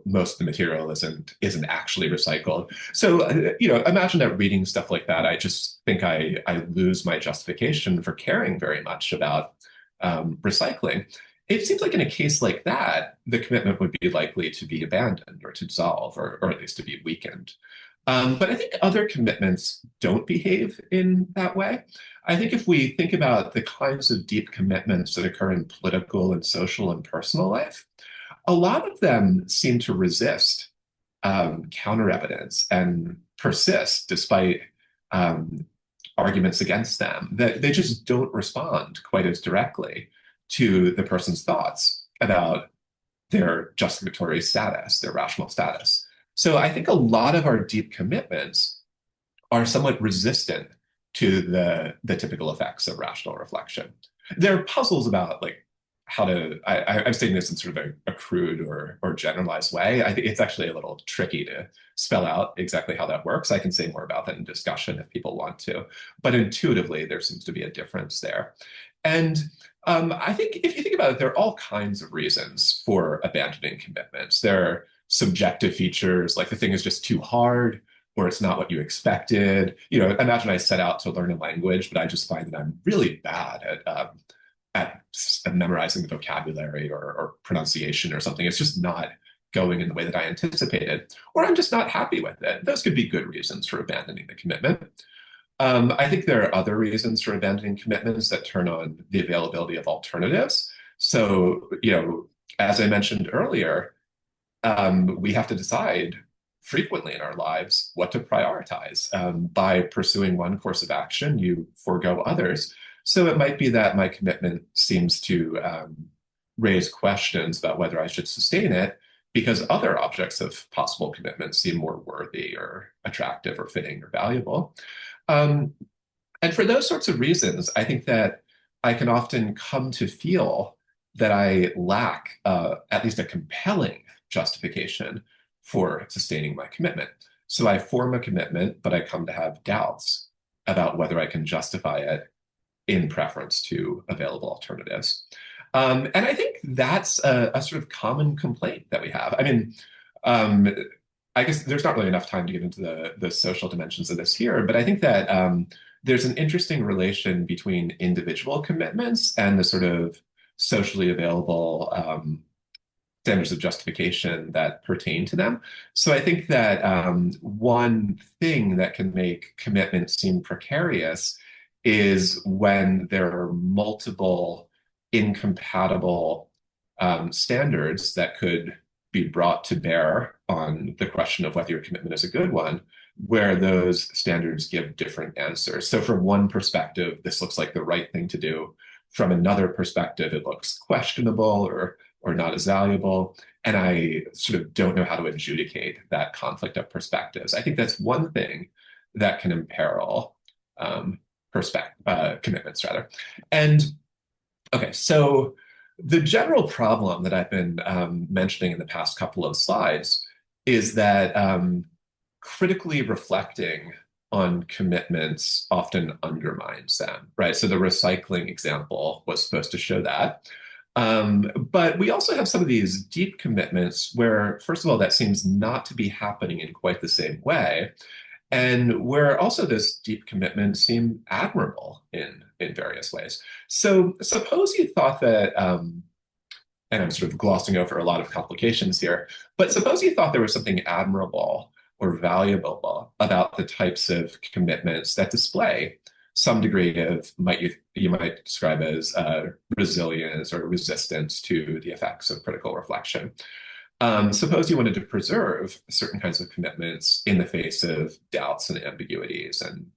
most of the material isn't actually recycled. So imagine that reading stuff like that, I just think I lose my justification for caring very much about recycling. It seems like in a case like that, the commitment would be likely to be abandoned or to dissolve, or at least to be weakened. But I think other commitments don't behave in that way. I think if we think about the kinds of deep commitments that occur in political and social and personal life, a lot of them seem to resist counter evidence and persist despite arguments against them. That they just don't respond quite as directly to the person's thoughts about their justificatory status, their rational status. So I think a lot of our deep commitments are somewhat resistant to the typical effects of rational reflection. There are puzzles about like how to, I'm saying this in sort of a crude or generalized way. I think it's actually a little tricky to spell out exactly how that works. I can say more about that in discussion if people want to, but intuitively there seems to be a difference there. And I think if you think about it, there are all kinds of reasons for abandoning commitments. There are subjective features, like the thing is just too hard, or it's not what you expected. You know, imagine I set out to learn a language, but I just find that I'm really bad at memorizing the vocabulary or pronunciation or something. It's just not going in the way that I anticipated, or I'm just not happy with it. Those could be good reasons for abandoning the commitment. I think there are other reasons for abandoning commitments that turn on the availability of alternatives. So, you know, as I mentioned earlier, we have to decide frequently in our lives what to prioritize. By pursuing one course of action, you forego others. So it might be that my commitment seems to raise questions about whether I should sustain it because other objects of possible commitment seem more worthy or attractive or fitting or valuable. And for those sorts of reasons, I think that I can often come to feel that I lack at least a compelling justification for sustaining my commitment. So I form a commitment, but I come to have doubts about whether I can justify it in preference to available alternatives. And I think that's a sort of common complaint that we have. I mean, I guess there's not really enough time to get into the social dimensions of this here, but I think that there's an interesting relation between individual commitments and the sort of socially available standards of justification that pertain to them. So I think that one thing that can make commitment seem precarious is when there are multiple incompatible standards that could be brought to bear on the question of whether your commitment is a good one, where those standards give different answers. So from one perspective, this looks like the right thing to do. From another perspective, it looks questionable or not as valuable. And I sort of don't know how to adjudicate that conflict of perspectives. I think that's one thing that can imperil commitments, rather. And okay, so the general problem that I've been mentioning in the past couple of slides is that critically reflecting on commitments often undermines them, right? So the recycling example was supposed to show that. But we also have some of these deep commitments where, first of all, that seems not to be happening in quite the same way. And where also this deep commitment seem admirable in various ways. So suppose you thought that, and I'm sort of glossing over a lot of complications here, but suppose you thought there was something admirable or valuable about the types of commitments that display some degree of, you might describe as resilience or resistance to the effects of critical reflection. Suppose you wanted to preserve certain kinds of commitments in the face of doubts and ambiguities and,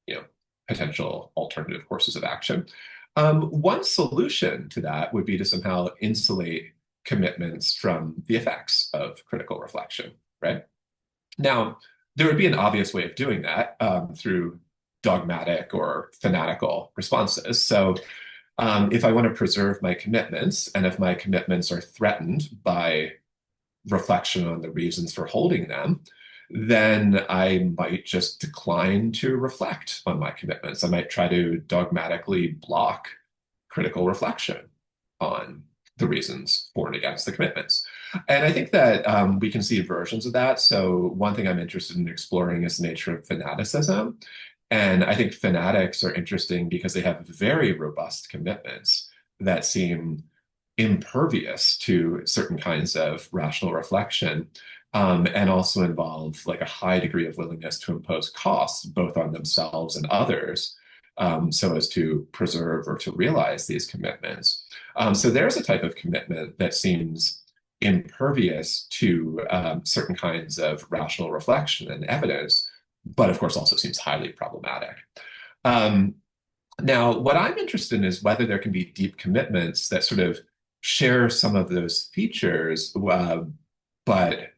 you know, potential alternative courses of action. One solution to that would be to somehow insulate commitments from the effects of critical reflection, right? Now, there would be an obvious way of doing that through dogmatic or fanatical responses. So if I want to preserve my commitments, and if my commitments are threatened by reflection on the reasons for holding them, then I might just decline to reflect on my commitments. I might try to dogmatically block critical reflection on the reasons for and against the commitments. And I think that we can see versions of that. So one thing I'm interested in exploring is the nature of fanaticism. And I think fanatics are interesting because they have very robust commitments that seem impervious to certain kinds of rational reflection, and also involve like a high degree of willingness to impose costs both on themselves and others, so as to preserve or to realize these commitments. So there's a type of commitment that seems impervious to certain kinds of rational reflection and evidence, but of course also seems highly problematic. Now, what I'm interested in is whether there can be deep commitments that sort of share some of those features, but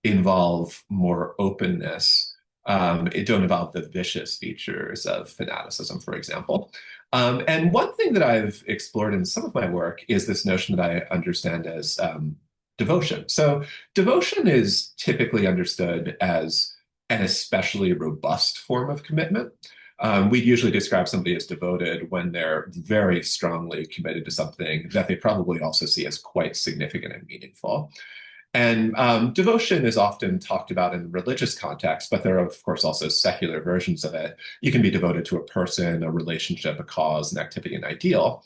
involve more openness. It don't involve the vicious features of fanaticism, for example. And one thing that I've explored in some of my work is this notion that I understand as devotion. So devotion is typically understood as an especially robust form of commitment. We'd usually describe somebody as devoted when they're very strongly committed to something that they probably also see as quite significant and meaningful. And devotion is often talked about in religious context, but there are, of course, also secular versions of it. You can be devoted to a person, a relationship, a cause, an activity, an ideal.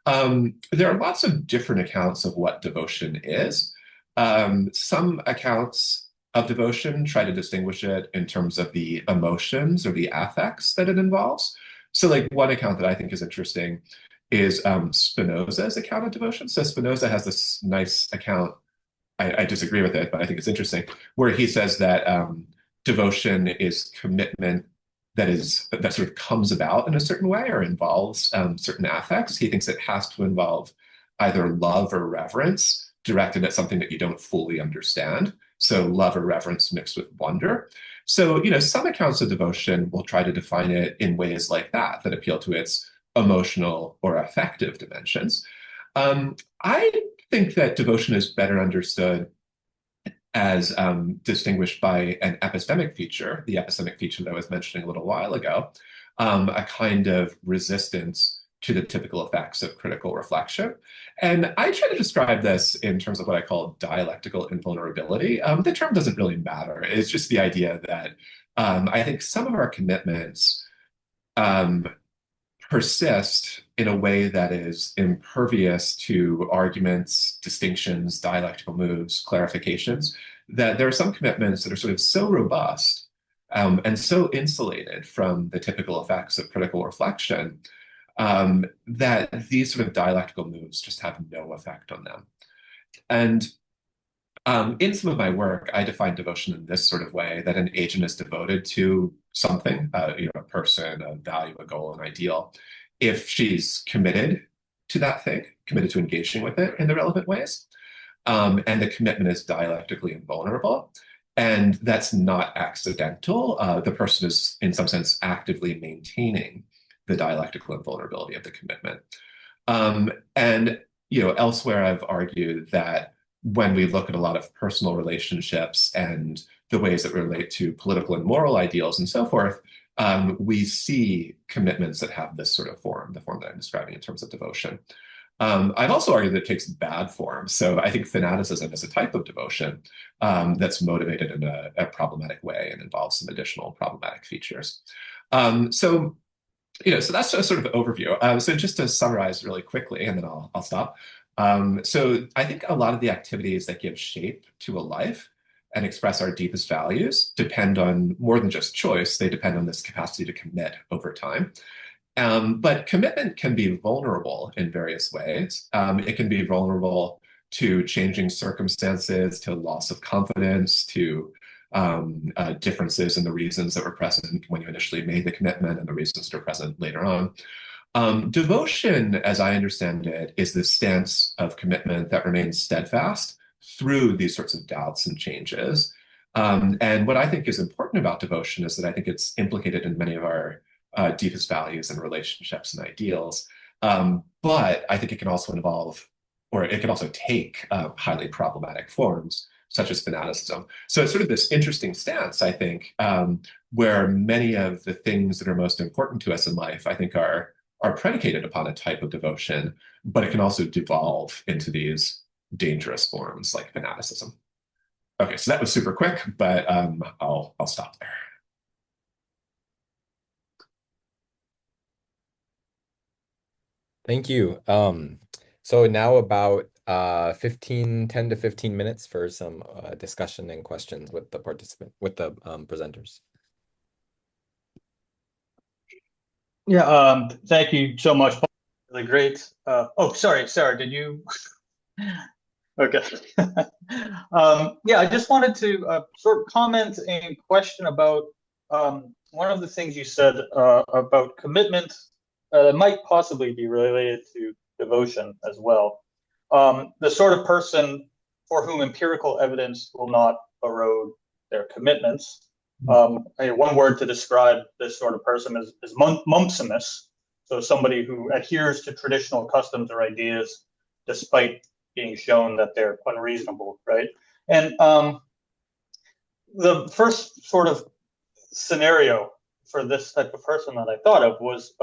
There are lots of different accounts of what devotion is. Some accounts of devotion try to distinguish it in terms of the emotions or the affects that it involves. So like one account that I think is interesting is Spinoza's account of devotion. So Spinoza has this nice account. I disagree with it, but I think it's interesting, where he says that devotion is commitment that sort of comes about in a certain way or involves certain affects. He thinks it has to involve either love or reverence directed at something that you don't fully understand. So love or reverence mixed with wonder. So, some accounts of devotion will try to define it in ways like that appeal to its emotional or affective dimensions. I think that devotion is better understood as distinguished by an epistemic feature, the epistemic feature that I was mentioning a little while ago, a kind of resistance to the typical effects of critical reflection. And I try to describe this in terms of what I call dialectical invulnerability. The term doesn't really matter. It's just the idea that I think some of our commitments persist in a way that is impervious to arguments, distinctions, dialectical moves, clarifications, that there are some commitments that are sort of so robust and so insulated from the typical effects of critical reflection that these sort of dialectical moves just have no effect on them. And in some of my work, I define devotion in this sort of way, that an agent is devoted to something, a person, a value, a goal, an ideal, if she's committed to that thing, committed to engaging with it in the relevant ways. And the commitment is dialectically invulnerable. And that's not accidental. The person is, in some sense, actively maintaining the dialectical invulnerability of the commitment. And elsewhere, I've argued that when we look at a lot of personal relationships and the ways that relate to political and moral ideals and so forth, we see commitments that have this sort of form, the form that I'm describing in terms of devotion. I've also argued that it takes bad form. So I think fanaticism is a type of devotion that's motivated in a problematic way and involves some additional problematic features. So that's a sort of overview. So just to summarize really quickly, and then I'll stop. So I think a lot of the activities that give shape to a life and express our deepest values depend on more than just choice. They depend on this capacity to commit over time. But commitment can be vulnerable in various ways. It can be vulnerable to changing circumstances, to loss of confidence, to differences in the reasons that were present when you initially made the commitment and the reasons that are present later on. Devotion, as I understand it, is the stance of commitment that remains steadfast through these sorts of doubts and changes. And what I think is important about devotion is that I think it's implicated in many of our deepest values and relationships and ideals. But I think it can also involve, or it can also take highly problematic forms, such as fanaticism. So it's sort of this interesting stance, I think, where many of the things that are most important to us in life, I think, are predicated upon a type of devotion, but it can also devolve into these dangerous forms like fanaticism. Okay, so that was super quick, but I'll stop there. Thank you. So now about 10 to 15 minutes for some discussion and questions with the presenters. Yeah, thank you so much, Paul. Really great. Sorry, Sarah, did you? Okay. Yeah, I just wanted to sort of comment and question about one of the things you said about commitment that might possibly be related to devotion as well. The sort of person for whom empirical evidence will not erode their commitments. One word to describe this sort of person is mumpsimus. So somebody who adheres to traditional customs or ideas despite being shown that they're unreasonable, right? And the first sort of scenario for this type of person that I thought of was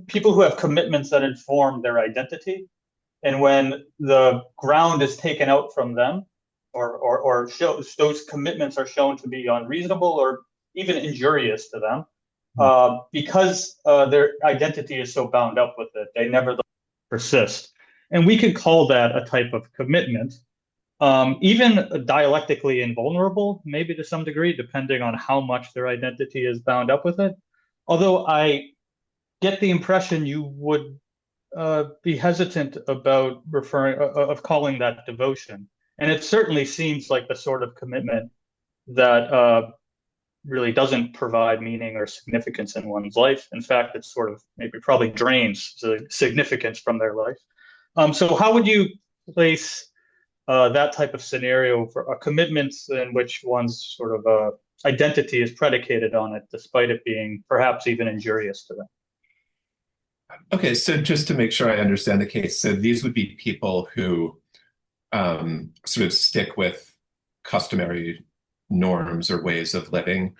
people who have commitments that inform their identity. And when the ground is taken out from them, or those commitments are shown to be unreasonable or even injurious to them, because their identity is so bound up with it, they nevertheless persist. And we could call that a type of commitment, even dialectically invulnerable, maybe to some degree, depending on how much their identity is bound up with it. Although I get the impression you would be hesitant about calling that devotion. And it certainly seems like the sort of commitment that really doesn't provide meaning or significance in one's life. In fact, it sort of maybe probably drains the significance from their life. So how would you place that type of scenario for a commitment in which one's sort of identity is predicated on it, despite it being perhaps even injurious to them? Okay, so just to make sure I understand the case, so these would be people who sort of stick with customary norms or ways of living,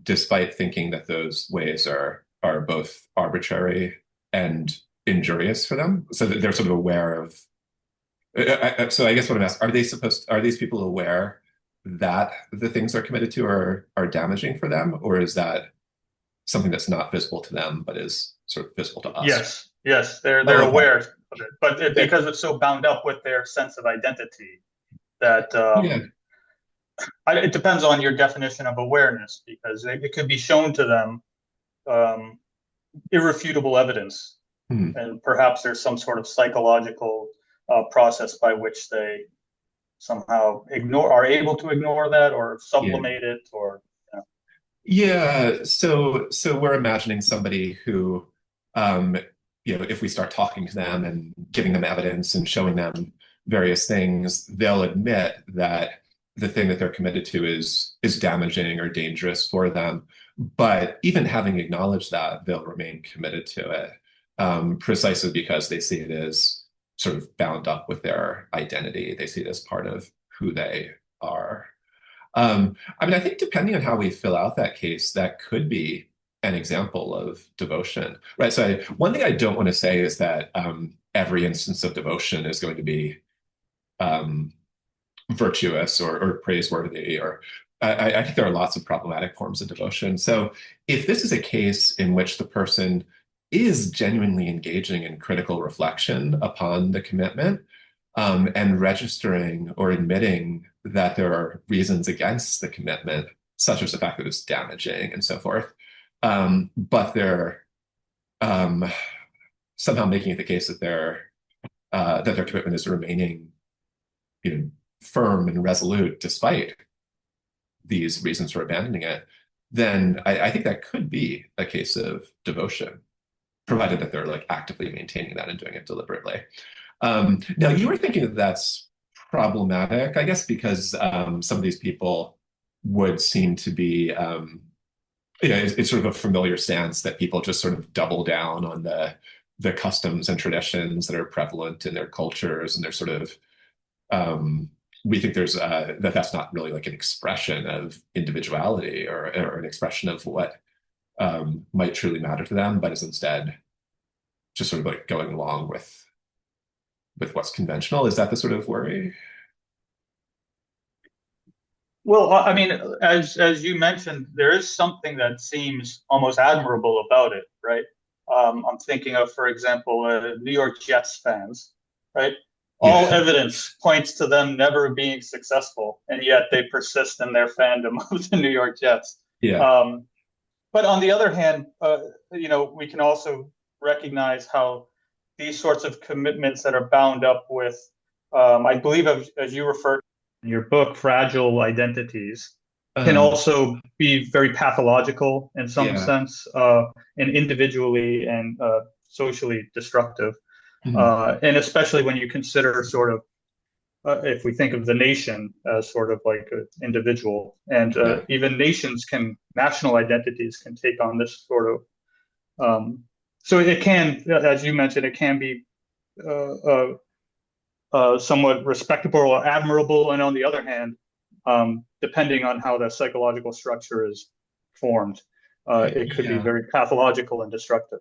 despite thinking that those ways are both arbitrary and injurious for them. So that they're sort of aware of. So I guess what I'm asking, are these people aware that the things they're committed to are damaging for them, or is that something that's not visible to them but is sort of visible to us? Yes, they're aware of it, but because it's so bound up with their sense of identity that it depends on your definition of awareness, because it could be shown to them irrefutable evidence, and perhaps there's some sort of psychological process by which they somehow are able to ignore that or sublimate it, or so we're imagining somebody who, if we start talking to them and giving them evidence and showing them various things, they'll admit that the thing that they're committed to is damaging or dangerous for them. But even having acknowledged that, they'll remain committed to it, precisely because they see it as sort of bound up with their identity. They see it as part of who they are. I think depending on how we fill out that case, that could be an example of devotion, right? So one thing I don't want to say is that every instance of devotion is going to be virtuous or praiseworthy, or I think there are lots of problematic forms of devotion. So if this is a case in which the person is genuinely engaging in critical reflection upon the commitment, and registering or admitting that there are reasons against the commitment, such as the fact that it's damaging and so forth, but they're somehow making it the case that their commitment is remaining, firm and resolute despite these reasons for abandoning it, then I think that could be a case of devotion, provided that they're like actively maintaining that and doing it deliberately. Now, you were thinking that that's problematic, I guess, because some of these people would seem to be, it's sort of a familiar stance that people just sort of double down on the customs and traditions that are prevalent in their cultures, and they're sort of, we think there's that's not really like an expression of individuality or an expression of what might truly matter to them, but is instead just sort of like going along with what's conventional. Is that the sort of worry? Well, I mean, as you mentioned, there is something that seems almost admirable about it, right? I'm thinking of, for example, New York Jets fans, right? All evidence points to them never being successful, and yet they persist in their fandom of the New York Jets. But on the other hand, we can also recognize how these sorts of commitments that are bound up with, I believe, as you referred in your book, fragile identities, can also be very pathological in some sense, and individually and socially destructive. And especially when you consider sort of, if we think of the nation as sort of like an individual, and even national identities can take on this sort of, so it can, as you mentioned, it can be somewhat respectable or admirable, and on the other hand, depending on how the psychological structure is formed, it could be very pathological and destructive.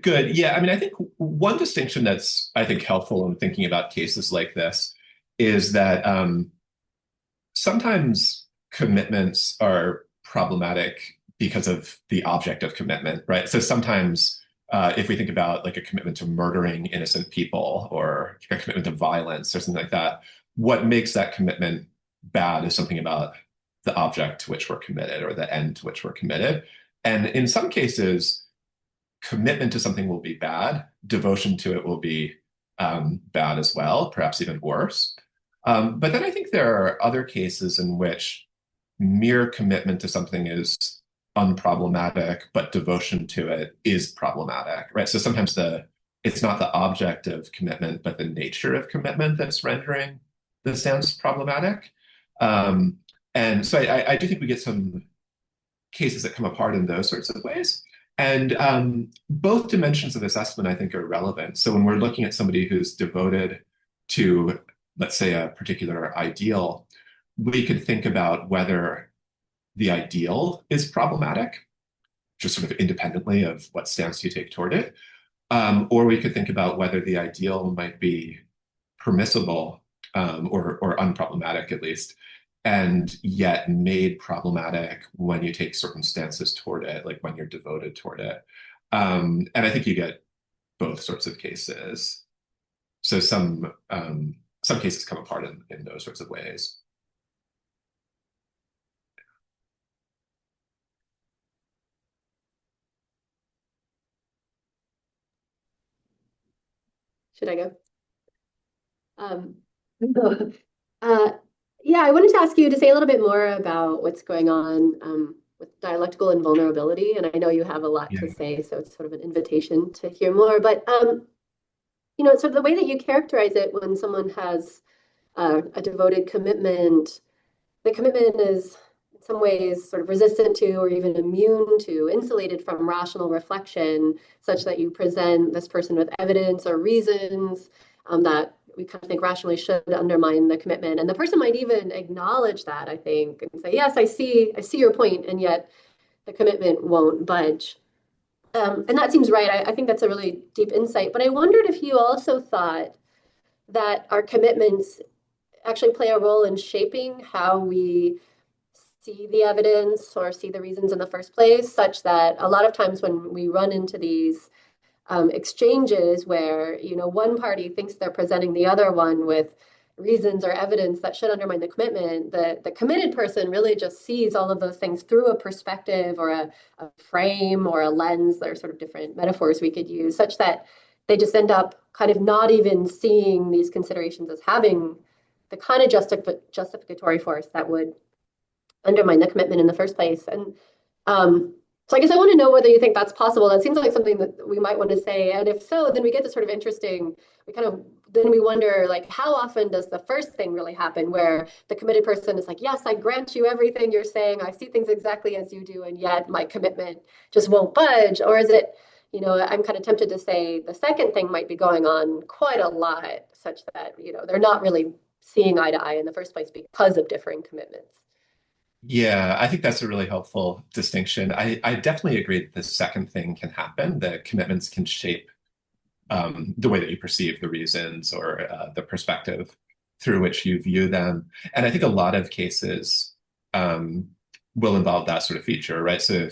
Good. Yeah. I mean, I think one distinction that's, I think, helpful in thinking about cases like this is that sometimes commitments are problematic because of the object of commitment, right? So sometimes if we think about like a commitment to murdering innocent people or a commitment to violence or something like that, what makes that commitment bad is something about the object to which we're committed or the end to which we're committed. And in some cases, commitment to something will be bad, devotion to it will be bad as well, perhaps even worse. But then I think there are other cases in which mere commitment to something is unproblematic, but devotion to it is problematic, right? So sometimes it's not the object of commitment, but the nature of commitment that's rendering the stance problematic. And so I do think we get some cases that come apart in those sorts of ways. And both dimensions of assessment, I think, are relevant. So when we're looking at somebody who's devoted to, let's say, a particular ideal, we could think about whether the ideal is problematic, just sort of independently of what stance you take toward it. Or we could think about whether the ideal might be permissible or unproblematic at least, and yet made problematic when you take certain stances toward it, like when you're devoted toward it. And I think you get both sorts of cases. So some cases come apart in those sorts of ways. Should I go? Yeah, I wanted to ask you to say a little bit more about what's going on with dialectical invulnerability. And I know you have a lot to say, so it's sort of an invitation to hear more. But, you know, sort of the way that you characterize it when someone has a devoted commitment, the commitment is in some ways sort of resistant to or even immune to, insulated from rational reflection, such that you present this person with evidence or reasons that we kind of think rationally should undermine the commitment. And the person might even acknowledge that, I think, and say, yes, I see your point, and yet the commitment won't budge. And that seems right. I think that's a really deep insight. But I wondered if you also thought that our commitments actually play a role in shaping how we see the evidence or see the reasons in the first place, such that a lot of times when we run into these exchanges where, you know, one party thinks they're presenting the other one with reasons or evidence that should undermine the commitment, the committed person really just sees all of those things through a perspective or a frame or a lens. There are sort of different metaphors we could use, such that they just end up kind of not even seeing these considerations as having the kind of justificatory force that would undermine the commitment in the first place. And so I guess I want to know whether you think that's possible. That seems like something that we might want to say. And if so, then we get this sort of interesting, then we wonder, like, how often does the first thing really happen where the committed person is like, yes, I grant you everything you're saying. I see things exactly as you do. And yet my commitment just won't budge. Or is it, you know, I'm kind of tempted to say the second thing might be going on quite a lot, such that, you know, they're not really seeing eye to eye in the first place because of differing commitments. Yeah, I think that's a really helpful distinction. I definitely agree that the second thing can happen, that commitments can shape the way that you perceive the reasons or the perspective through which you view them. And I think a lot of cases will involve that sort of feature, right? So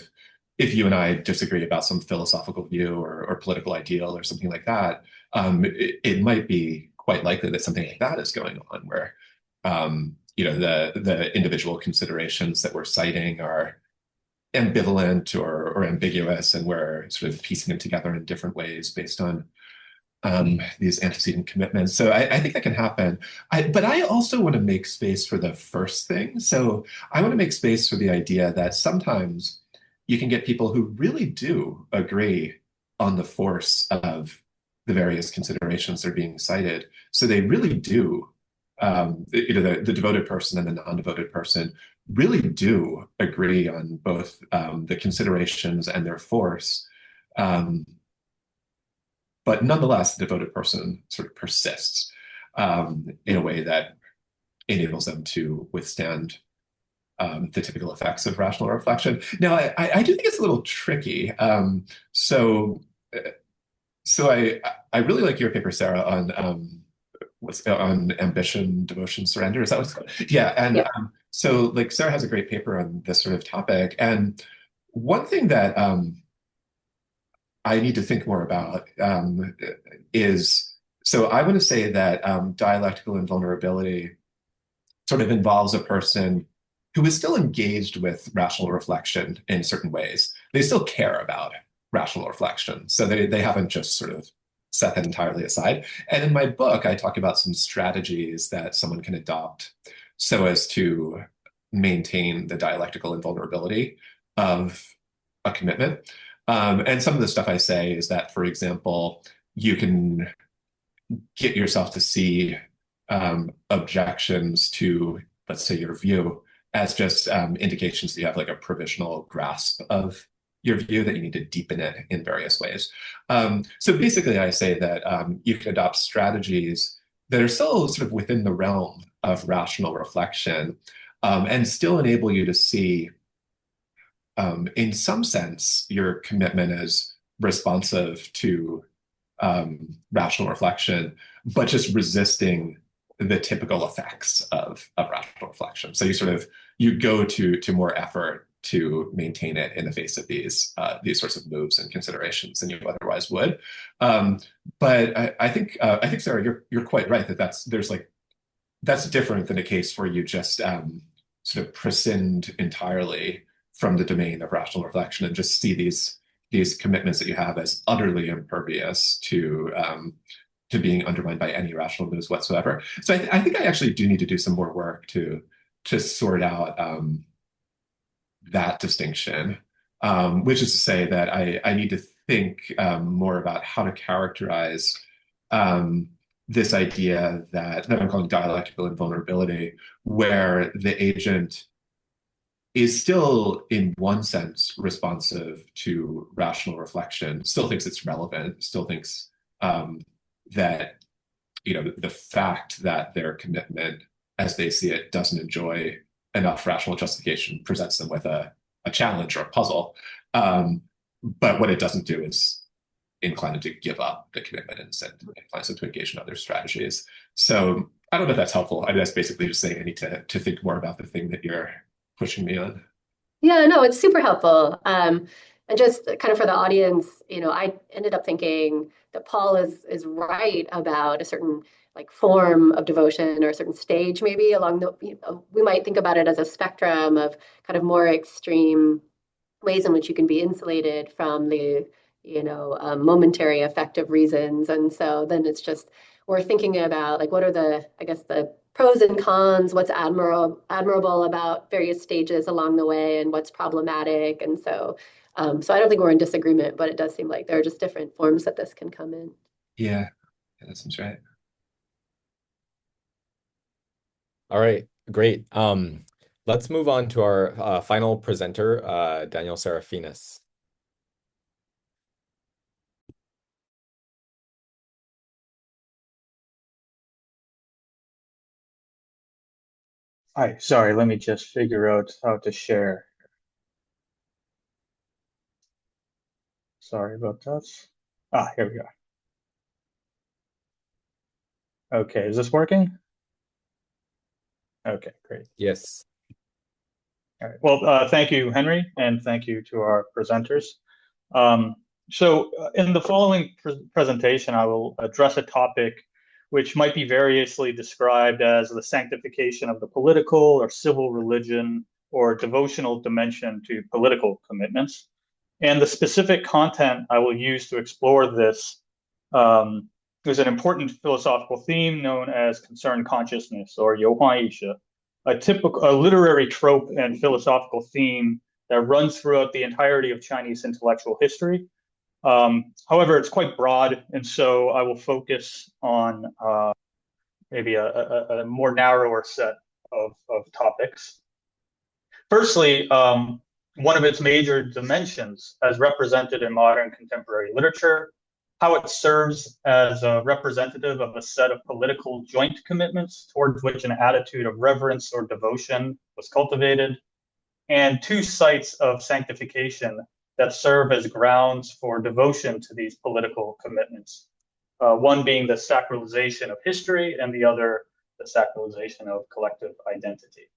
if you and I disagree about some philosophical view or political ideal or something like that, it might be quite likely that something like that is going on where you know, the individual considerations that we're citing are ambivalent or ambiguous, and we're sort of piecing them together in different ways based on these antecedent commitments. So I think that can happen. But I also want to make space for the first thing. So I want to make space for the idea that sometimes you can get people who really do agree on the force of the various considerations that are being cited. So they really do, you know, the devoted person and the non-devoted person really do agree on both the considerations and their force. But nonetheless, the devoted person sort of persists in a way that enables them to withstand the typical effects of rational reflection. Now, I do think it's a little tricky. So I really like your paper, Sarah, on what's on ambition, devotion, surrender. Is that what's called? Yeah. And Yeah. so like Sarah has a great paper on this sort of topic. And one thing that I need to think more about is, so I want to say that dialectical invulnerability sort of involves a person who is still engaged with rational reflection in certain ways. They still care about rational reflection. So they haven't just sort of set that entirely aside. And in my book, I talk about some strategies that someone can adopt so as to maintain the dialectical invulnerability of a commitment. And some of the stuff I say is that, for example, you can get yourself to see objections to, let's say, your view as just indications that you have like a provisional grasp of your view, that you need to deepen it in various ways. So basically, I say that you can adopt strategies that are still sort of within the realm of rational reflection and still enable you to see, in some sense, your commitment as responsive to rational reflection, but just resisting the typical effects of rational reflection. So you go to more effort to maintain it in the face of these sorts of moves and considerations than you otherwise would. But I think Sarah, you're quite right that that's different than a case where you just sort of prescind entirely from the domain of rational reflection and just see these commitments that you have as utterly impervious to being undermined by any rational moves whatsoever. So I think I actually do need to do some more work to sort out that distinction, which is to say that I need to think more about how to characterize this idea that I'm calling dialectical invulnerability, where the agent is still, in one sense, responsive to rational reflection, still thinks it's relevant, still thinks that the fact that their commitment, as they see it, doesn't enjoy enough rational justification presents them with a challenge or a puzzle. But what it doesn't do is incline them to give up the commitment and instead inclines them to engage in other strategies. So I don't know if that's helpful. I mean, that's basically just saying I need to think more about the thing that you're pushing me on. Yeah, no, it's super helpful. And just kind of for the audience, I ended up thinking that Paul is right about a certain like form of devotion or a certain stage maybe along we might think about it as a spectrum of kind of more extreme ways in which you can be insulated from the momentary affective reasons. And so then it's just we're thinking about like what are the pros and cons, what's admirable about various stages along the way and what's problematic. And so so I don't think we're in disagreement, but it does seem like there are just different forms that this can come in. Yeah, that seems right. All right, great. Let's move on to our final presenter, Daniel Sarafinas. Hi, sorry, let me just figure out how to share. Sorry about that. Here we go. Okay, is this working? Okay, great. Yes. All right. Well, thank you, Henry, and thank you to our presenters. So in the following presentation, I will address a topic which might be variously described as the sanctification of the political or civil religion or devotional dimension to political commitments. And the specific content I will use to explore this is an important philosophical theme known as concerned consciousness or 有幻意识, a literary trope and philosophical theme that runs throughout the entirety of Chinese intellectual history. However, it's quite broad, and so I will focus on maybe a more narrower set of topics. Firstly, one of its major dimensions as represented in modern contemporary literature, how it serves as a representative of a set of political joint commitments towards which an attitude of reverence or devotion was cultivated, and two sites of sanctification that serve as grounds for devotion to these political commitments. one being the sacralization of history and the other the sacralization of collective identity.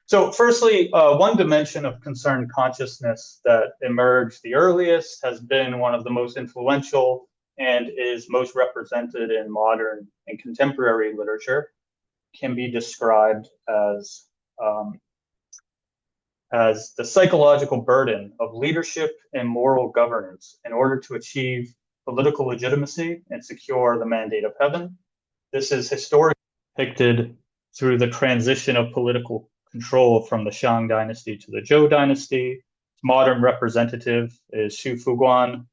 So firstly, one dimension of concerned consciousness that emerged the earliest, has been one of the most influential, and is most represented in modern and contemporary literature, can be described as the psychological burden of leadership and moral governance in order to achieve political legitimacy and secure the mandate of heaven. This is historically depicted through the transition of political control from the Shang dynasty to the Zhou dynasty. Modern representative is Xu Fuguan,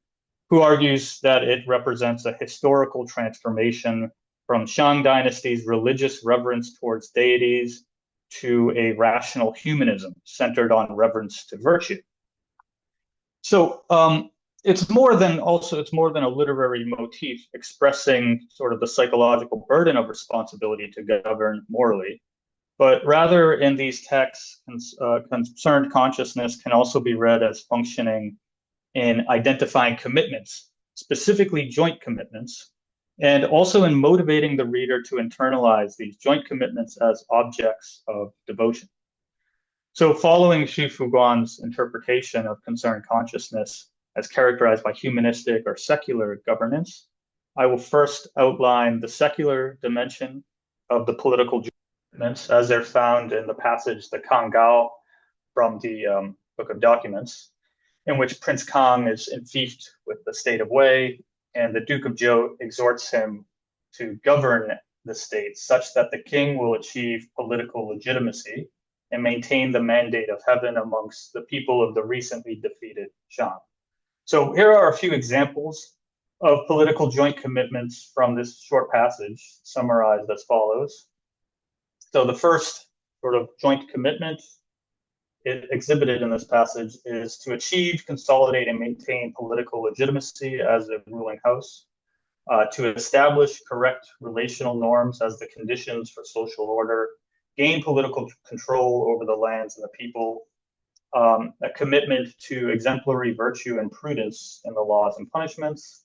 who argues that it represents a historical transformation from Shang dynasty's religious reverence towards deities to a rational humanism centered on reverence to virtue. So it's more than a literary motif expressing sort of the psychological burden of responsibility to govern morally, but rather in these texts, concerned consciousness can also be read as functioning in identifying commitments, specifically joint commitments, and also in motivating the reader to internalize these joint commitments as objects of devotion. So following Xu Fuguan's interpretation of concerned consciousness as characterized by humanistic or secular governance, I will first outline the secular dimension of the political commitments as they're found in the passage, the Kangao, from the Book of Documents, in which Prince Kang is enfeoffed with the state of Wei, and the Duke of Zhou exhorts him to govern the state such that the king will achieve political legitimacy and maintain the mandate of heaven amongst the people of the recently defeated Shang. So here are a few examples of political joint commitments from this short passage, summarized as follows. So the first sort of joint commitment exhibited in this passage is to achieve, consolidate, and maintain political legitimacy as a ruling house, to establish correct relational norms as the conditions for social order, gain political control over the lands and the people, a commitment to exemplary virtue and prudence in the laws and punishments,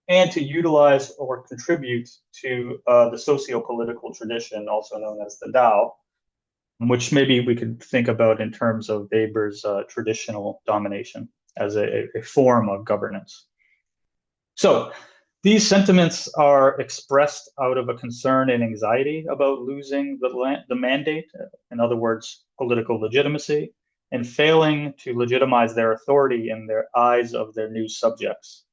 and to utilize or contribute to the socio-political tradition, also known as the Dao, which maybe we could think about in terms of Weber's traditional domination as a form of governance. So these sentiments are expressed out of a concern and anxiety about losing the mandate, in other words, political legitimacy, and failing to legitimize their authority in their eyes of their new subjects.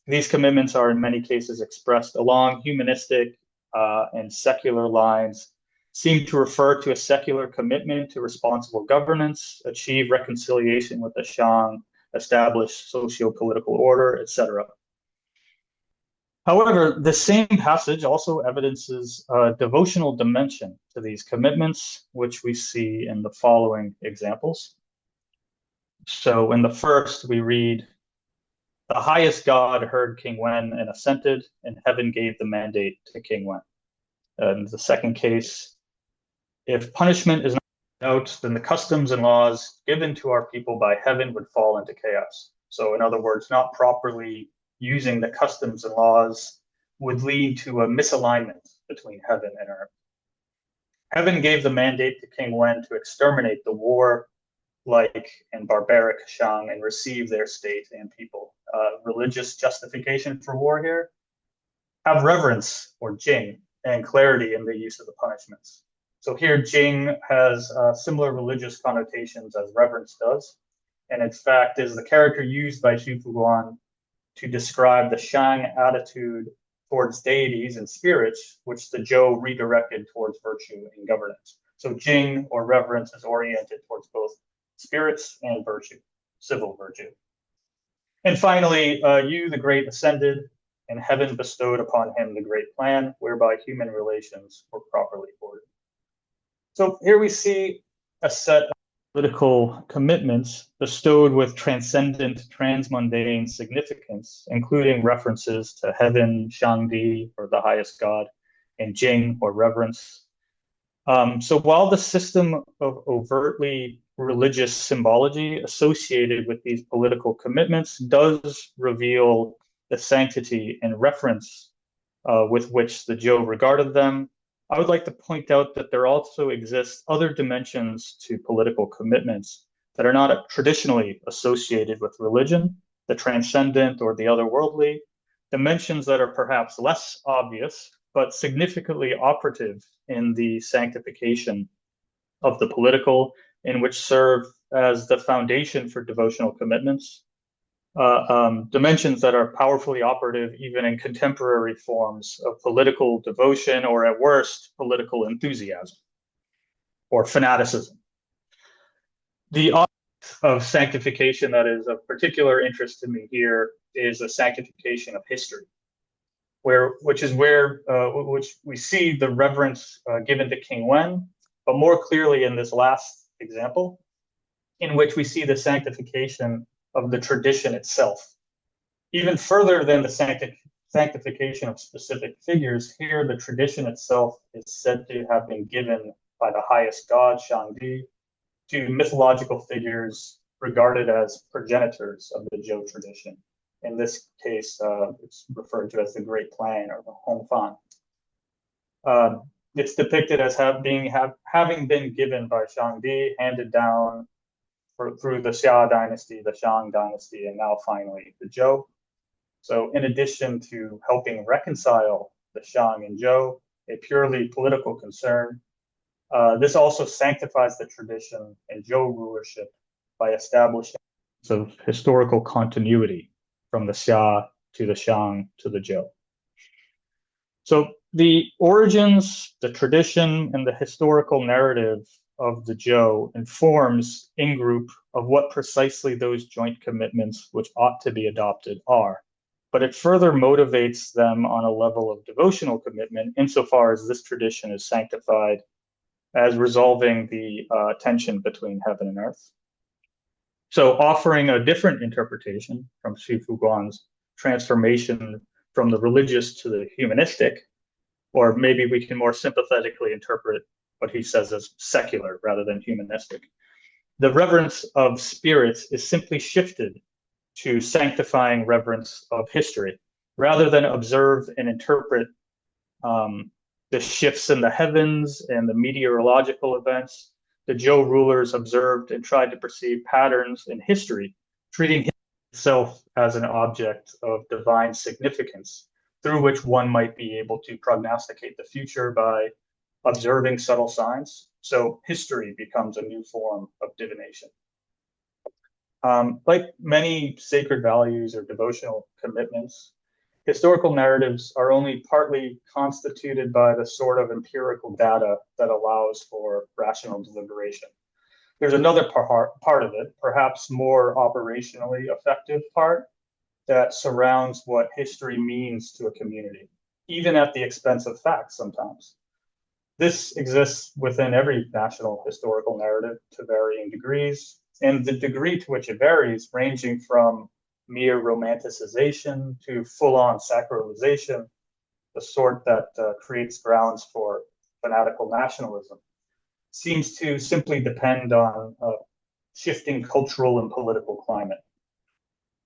These commitments are in many cases expressed along humanistic and secular lines, seem to refer to a secular commitment to responsible governance, achieve reconciliation with the Shang, establish socio-political order, etc. However, the same passage also evidences a devotional dimension to these commitments, which we see in the following examples. So in the first, we read, "The highest God heard King Wen and assented, and heaven gave the mandate to King Wen." And the second case, "If punishment is not out, then the customs and laws given to our people by heaven would fall into chaos." So in other words, not properly using the customs and laws would lead to a misalignment between heaven and earth. Heaven gave the mandate to King Wen to exterminate the warlike and barbaric Shang and receive their state and people. Religious justification for war here: have reverence, or Jing, and clarity in the use of the punishments. So here, Jing has similar religious connotations as reverence does, and in fact is the character used by Xu Fuguan to describe the Shang attitude towards deities and spirits, which the Zhou redirected towards virtue and governance. So Jing, or reverence, is oriented towards both spirits and virtue, civil virtue. And finally, Yu the Great ascended, and heaven bestowed upon him the great plan, whereby human relations were properly ordered. So here we see a set of political commitments bestowed with transcendent, transmundane significance, including references to heaven, Shangdi, or the highest God, and Jing, or reverence. So while the system of overtly religious symbology associated with these political commitments does reveal the sanctity and reference with which the Jo regarded them, I would like to point out that there also exist other dimensions to political commitments that are not traditionally associated with religion, the transcendent or the otherworldly, dimensions that are perhaps less obvious, but significantly operative in the sanctification of the political, in which serve as the foundation for devotional commitments, dimensions that are powerfully operative even in contemporary forms of political devotion, or at worst, political enthusiasm or fanaticism. The object of sanctification that is of particular interest to me here is the sanctification of history, which we see the reverence given to King Wen, but more clearly in this last example, in which we see the sanctification of the tradition itself. Even further than the sanctification of specific figures, here the tradition itself is said to have been given by the highest god, Shangdi, to mythological figures regarded as progenitors of the Jo tradition. In this case, it's referred to as the Great Plan or the Hongfan. It's depicted as having been given by Shangdi, handed down through the Xia dynasty, the Shang dynasty, and now finally the Jo. So in addition to helping reconcile the Shang and Jo, a purely political concern, this also sanctifies the tradition and Jo rulership by establishing of historical continuity from the Xia to the Shang to the Jo. So the origins, the tradition, and the historical narrative of the Jo informs in-group of what precisely those joint commitments which ought to be adopted are. But it further motivates them on a level of devotional commitment insofar as this tradition is sanctified as resolving the tension between heaven and earth. So offering a different interpretation from Xu Fuguan's transformation from the religious to the humanistic, or maybe we can more sympathetically interpret what he says as secular rather than humanistic. The reverence of spirits is simply shifted to sanctifying reverence of history, rather than observe and interpret the shifts in the heavens and the meteorological events. The Jo rulers observed and tried to perceive patterns in history, treating itself as an object of divine significance, through which one might be able to prognosticate the future by observing subtle signs. So history becomes a new form of divination. Like many sacred values or devotional commitments, historical narratives are only partly constituted by the sort of empirical data that allows for rational deliberation. There's another part of it, perhaps more operationally effective part, that surrounds what history means to a community, even at the expense of facts sometimes. This exists within every national historical narrative to varying degrees, and the degree to which it varies, ranging from mere romanticization to full-on sacralization, the sort that creates grounds for fanatical nationalism, seems to simply depend on a shifting cultural and political climate.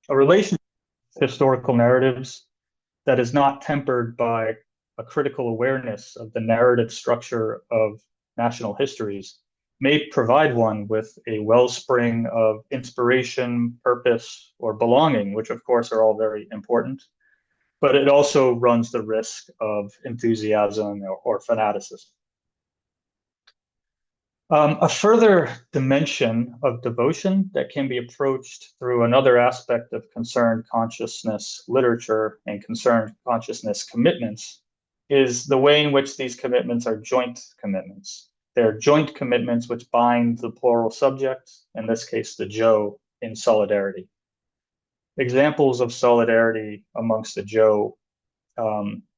A relationship with historical narratives that is not tempered by a critical awareness of the narrative structure of national histories may provide one with a wellspring of inspiration, purpose, or belonging, which of course are all very important, but it also runs the risk of enthusiasm or fanaticism. A further dimension of devotion that can be approached through another aspect of concerned consciousness literature and concerned consciousness commitments is the way in which these commitments are joint commitments. They're joint commitments which bind the plural subject, in this case the Jo, in solidarity. Examples of solidarity amongst the Jo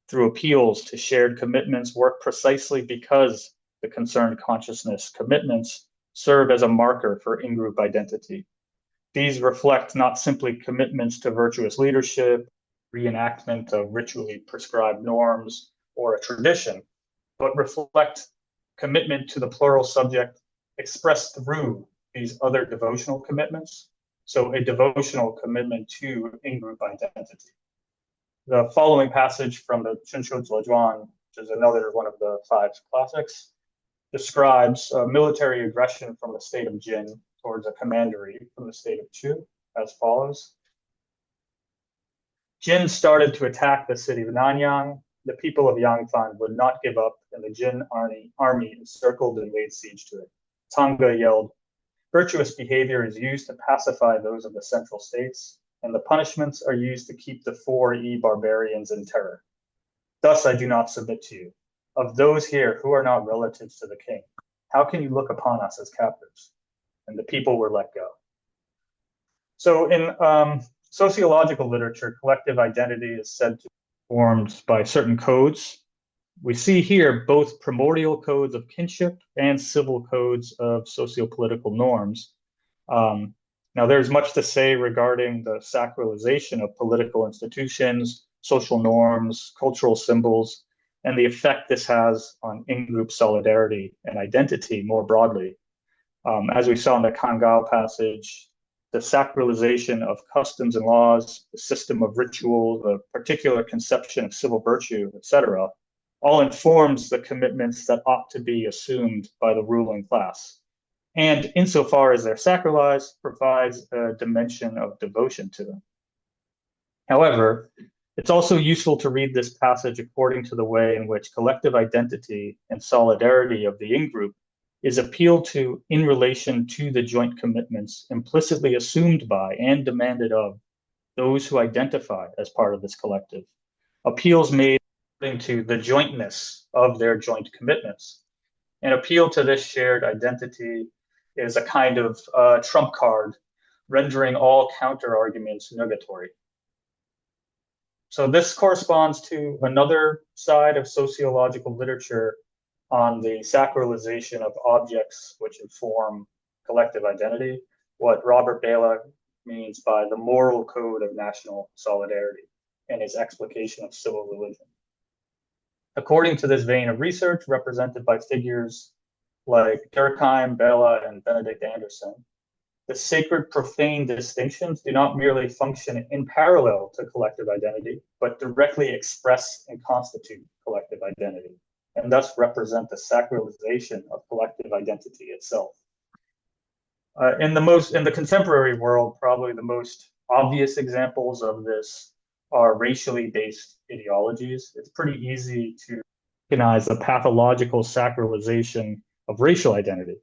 through appeals to shared commitments work precisely because the concerned consciousness commitments serve as a marker for in-group identity. These reflect not simply commitments to virtuous leadership, reenactment of ritually prescribed norms, or a tradition, but reflect commitment to the plural subject expressed through these other devotional commitments. So a devotional commitment to in-group identity. The following passage from the Chunshu Zhuan, which is another one of the 5 classics, describes military aggression from the state of Jin towards a commandery from the state of Chu as follows. Jin started to attack the city of Nanyang. The people of Yangfan would not give up, and the Jin army encircled and laid siege to it. Tanga yelled, "Virtuous behavior is used to pacify those of the central states, and the punishments are used to keep the 4E barbarians in terror. Thus I do not submit to you. Of those here who are not relatives to the king, how can you look upon us as captives?" And the people were let go. So in sociological literature, collective identity is said to be formed by certain codes. We see here both primordial codes of kinship and civil codes of socio-political norms. Now, there's much to say regarding the sacralization of political institutions, social norms, cultural symbols, and the effect this has on in-group solidarity and identity more broadly. As we saw in the Kangao passage, the sacralization of customs and laws, the system of ritual, the particular conception of civil virtue, etc., all informs the commitments that ought to be assumed by the ruling class. And insofar as they're sacralized, provides a dimension of devotion to them. However, it's also useful to read this passage according to the way in which collective identity and solidarity of the in-group is appealed to in relation to the joint commitments implicitly assumed by and demanded of those who identify as part of this collective. Appeals made according to the jointness of their joint commitments. An appeal to this shared identity is a kind of trump card, rendering all counter arguments nugatory. So this corresponds to another side of sociological literature on the sacralization of objects which inform collective identity, what Robert Bela means by the moral code of national solidarity and his explication of civil religion. According to this vein of research, represented by figures like Durkheim, Bela, and Benedict Anderson, the sacred profane distinctions do not merely function in parallel to collective identity, but directly express and constitute collective identity, and thus represent the sacralization of collective identity itself. In the contemporary world, probably the most obvious examples of this are racially based ideologies. It's pretty easy to recognize the pathological sacralization of racial identity.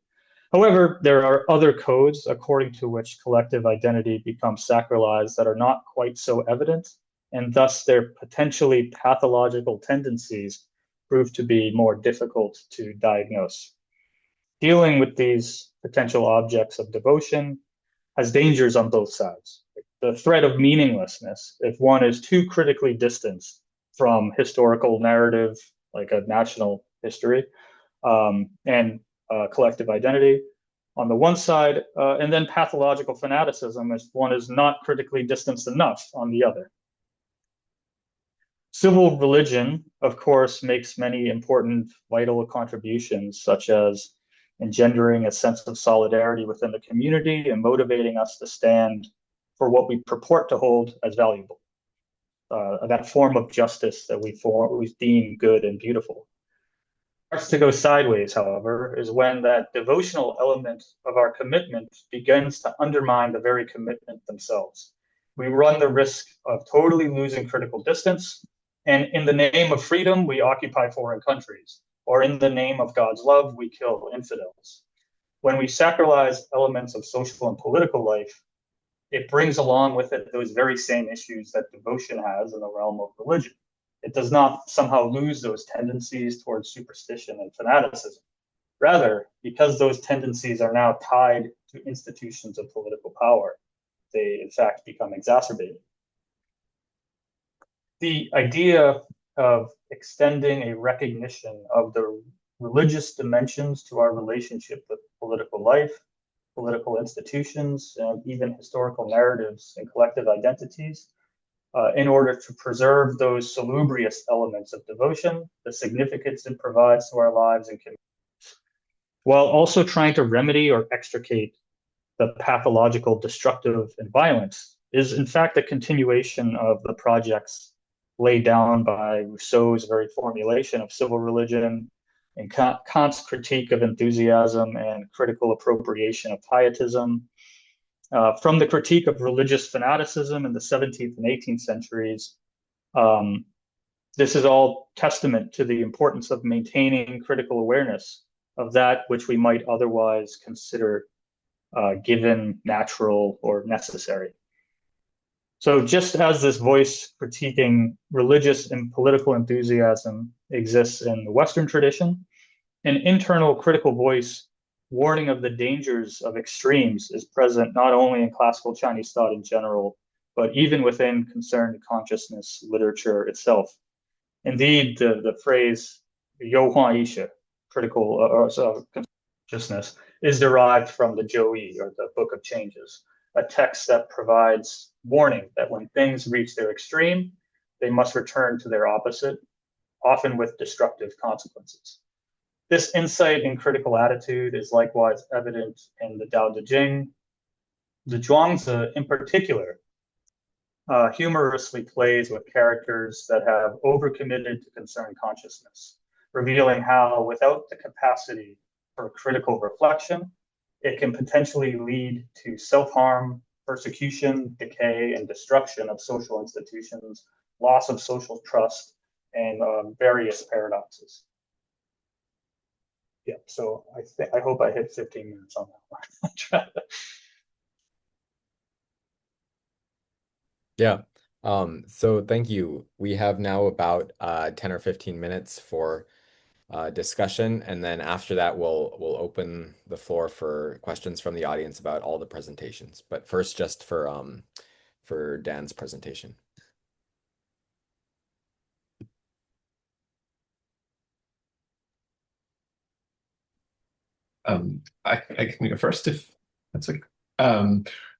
However, there are other codes according to which collective identity becomes sacralized that are not quite so evident, and thus their potentially pathological tendencies prove to be more difficult to diagnose. Dealing with these potential objects of devotion has dangers on both sides. The threat of meaninglessness, if one is too critically distanced from historical narrative, like a national history, and collective identity on the one side, and then pathological fanaticism if one is not critically distanced enough on the other. Civil religion, of course, makes many important vital contributions, such as engendering a sense of solidarity within the community and motivating us to stand for what we purport to hold as valuable, that form of justice that we deem good and beautiful. Starts to go sideways, however, is when that devotional element of our commitment begins to undermine the very commitment themselves. We run the risk of totally losing critical distance, and in the name of freedom, we occupy foreign countries, or in the name of God's love, we kill infidels. When we sacralize elements of social and political life, it brings along with it those very same issues that devotion has in the realm of religion. It does not somehow lose those tendencies towards superstition and fanaticism. Rather, because those tendencies are now tied to institutions of political power, they in fact become exacerbated. The idea of extending a recognition of the religious dimensions to our relationship with political life, political institutions, and even historical narratives and collective identities, in order to preserve those salubrious elements of devotion, the significance it provides to our lives and communities, while also trying to remedy or extricate the pathological, destructive, and violence, is in fact a continuation of the projects laid down by Rousseau's very formulation of civil religion and Kant's critique of enthusiasm and critical appropriation of pietism. From the critique of religious fanaticism in the 17th and 18th centuries, this is all testament to the importance of maintaining critical awareness of that which we might otherwise consider given, natural, or necessary. So just as this voice critiquing religious and political enthusiasm exists in the Western tradition, an internal critical voice warning of the dangers of extremes is present not only in classical Chinese thought in general, but even within concerned consciousness literature itself. Indeed, the phrase "you huan yishe," critical consciousness, is derived from the Zhouyi, or the Book of Changes, a text that provides warning that when things reach their extreme, they must return to their opposite, often with destructive consequences. This insight and critical attitude is likewise evident in the Tao Te Ching. The Zhuangzi, in particular, humorously plays with characters that have overcommitted to concerned consciousness, revealing how, without the capacity for critical reflection, it can potentially lead to self-harm, persecution, decay, and destruction of social institutions, loss of social trust, and various paradoxes. Yeah, so I hope I hit 15 minutes on that one. Yeah. So thank you. We have now about 10 or 15 minutes for discussion, and then after that we'll open the floor for questions from the audience about all the presentations. But first, just for Dan's presentation. I can go first if that's okay.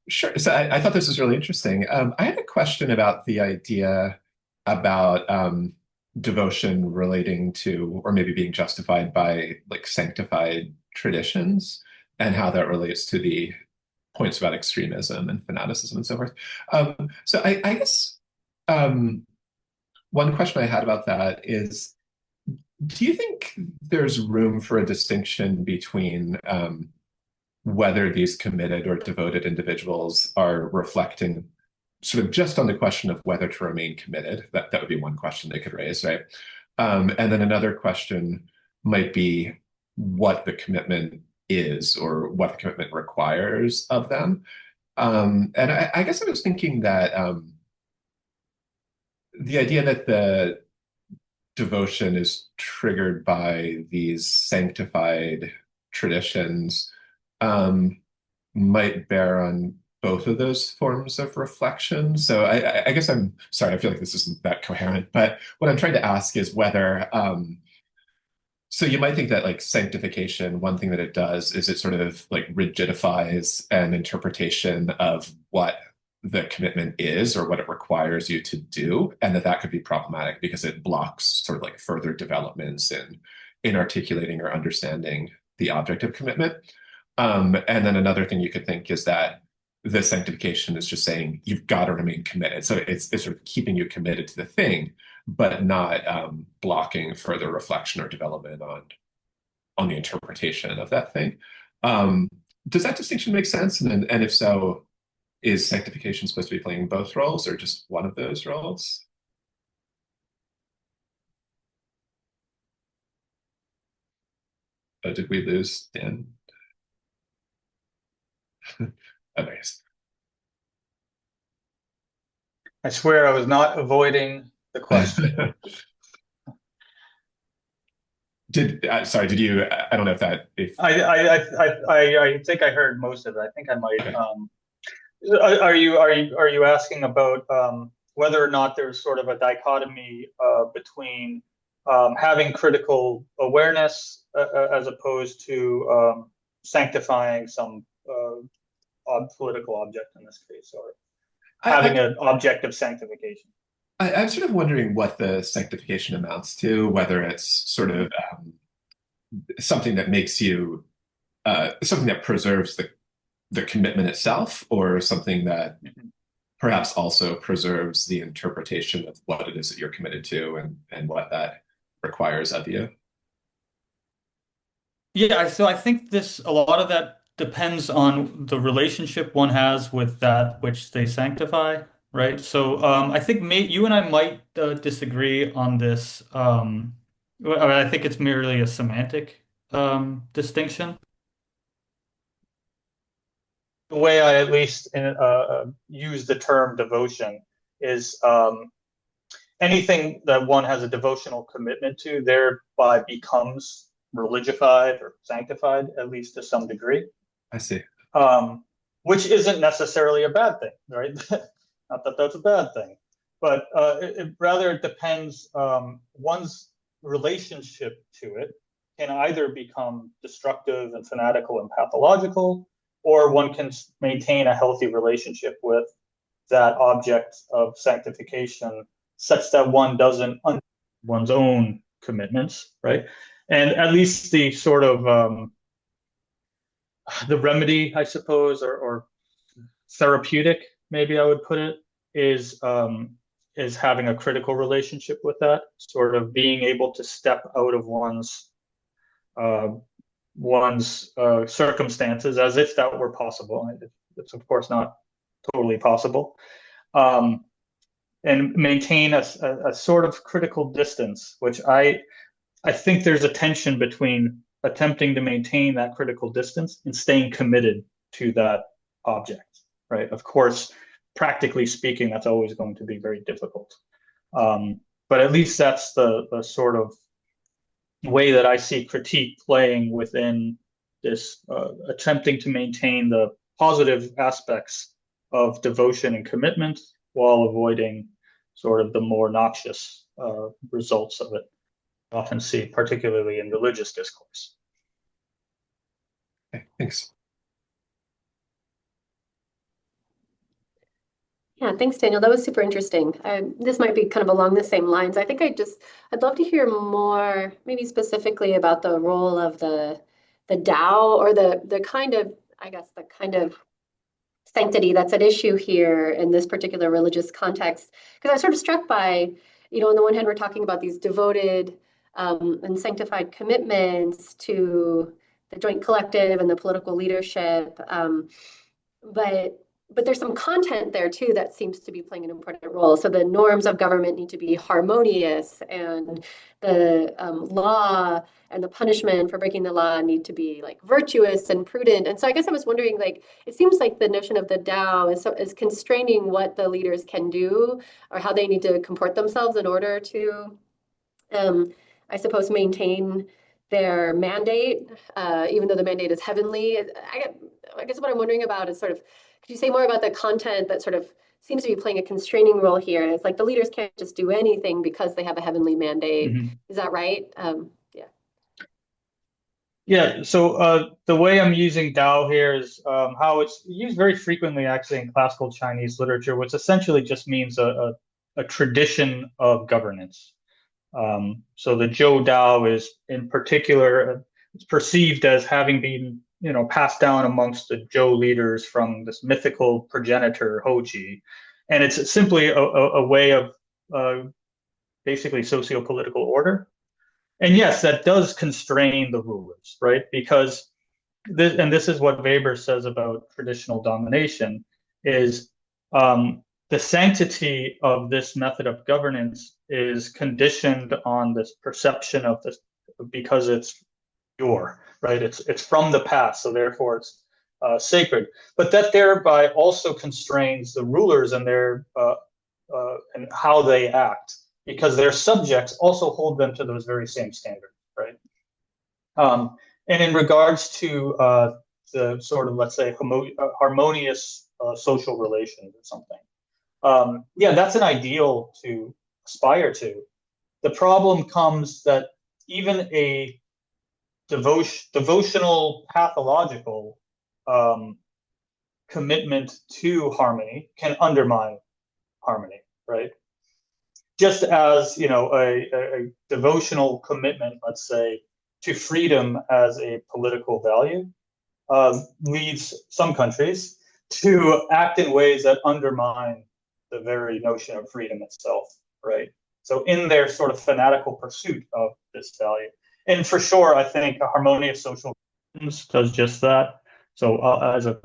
Sure. So I thought this was really interesting. I had a question about the idea about devotion relating to, or maybe being justified by, like, sanctified traditions, and how that relates to the points about extremism and fanaticism and so forth. So I guess one question I had about that is, do you think there's room for a distinction between whether these committed or devoted individuals are reflecting sort of just on the question of whether to remain committed? That would be one question they could raise, right? And then another question might be what the commitment is, or what the commitment requires of them. And I guess I was thinking that the idea that the devotion is triggered by these sanctified traditions might bear on both of those forms of reflection. So I guess I'm sorry, I feel like this isn't that coherent, but what I'm trying to ask is whether, so you might think that, like, sanctification, one thing that it does is it sort of, like, rigidifies an interpretation of what the commitment is or what it requires you to do, and that could be problematic because it blocks sort of like further developments in articulating or understanding the object of commitment. And then another thing you could think is that the sanctification is just saying you've got to remain committed. So it's sort of keeping you committed to the thing, but not blocking further reflection or development on the interpretation of that thing. Does that distinction make sense? And if so, is sanctification supposed to be playing both roles or just one of those roles? Oh, did we lose Dan? Oh, nice. I swear I was not avoiding the question. Sorry, did you, I don't know if that, I think I heard most of it. I think I might, are you asking about whether or not there's sort of a dichotomy between having critical awareness as opposed to sanctifying some political object in this case, or having an object of sanctification? I'm sort of wondering what the sanctification amounts to, whether it's sort of something that makes you, something that preserves the commitment itself, or something that perhaps also preserves the interpretation of what it is that you're committed to and what that requires of you? Yeah, so I think a lot of that depends on the relationship one has with that which they sanctify, right? So I think you and I might disagree on this. I think it's merely a semantic distinction. The way I at least use the term devotion is anything that one has a devotional commitment to thereby becomes religified or sanctified, at least to some degree. I see. Which isn't necessarily a bad thing, right? Not that that's a bad thing, but it depends. One's relationship to it can either become destructive and fanatical and pathological, or one can maintain a healthy relationship with that object of sanctification such that one doesn't under one's own commitments, right? And at least the sort of the remedy, I suppose, or therapeutic, maybe I would put it, is having a critical relationship with that, sort of being able to step out of one's circumstances as if that were possible. It's of course not totally possible. And maintain a sort of critical distance, which I think there's a tension between attempting to maintain that critical distance and staying committed to that object, right? Of course, practically speaking, that's always going to be very difficult. But at least that's the sort of way that I see critique playing within this, attempting to maintain the positive aspects of devotion and commitment while avoiding sort of the more noxious results of it. I often see, particularly in religious discourse. Okay, thanks. Yeah, thanks, Daniel. That was super interesting. This might be kind of along the same lines. I think I'd love to hear more, maybe specifically about the role of the Tao, or the kind of, I guess, the kind of sanctity that's at issue here in this particular religious context. Because I was sort of struck by, on the one hand, we're talking about these devoted and sanctified commitments to the joint collective and the political leadership. But there's some content there too that seems to be playing an important role. So the norms of government need to be harmonious, and the law and the punishment for breaking the law need to be like virtuous and prudent. And so I guess I was wondering, like, it seems like the notion of the Tao is constraining what the leaders can do or how they need to comport themselves in order to, I suppose, maintain their mandate, even though the mandate is heavenly. I guess what I'm wondering about is sort of, could you say more about the content that sort of seems to be playing a constraining role here? It's like the leaders can't just do anything because they have a heavenly mandate. Mm-hmm. Is that right? Yeah. Yeah. So the way I'm using Tao here is how it's used very frequently, actually, in classical Chinese literature, which essentially just means a tradition of governance. So the Zhou Dao is, in particular, it's perceived as having been, passed down amongst the Zhou leaders from this mythical progenitor Hoji, and it's simply a way of basically socio-political order. And yes, that does constrain the rulers, right? Because this is what Weber says about traditional domination, is the sanctity of this method of governance is conditioned on this perception of this, because it's right? It's from the past, so therefore it's sacred. But that thereby also constrains the rulers and their and how they act, because their subjects also hold them to those very same standards, right? And in regards to the sort of, let's say, harmonious social relations or something, yeah, that's an ideal to aspire to. The problem comes that even a devotional pathological commitment to harmony can undermine harmony, right? Just as, a devotional commitment, let's say, to freedom as a political value leads some countries to act in ways that undermine the very notion of freedom itself, right? So in their sort of fanatical pursuit of this value. And for sure, I think a harmonious social does just that. So as a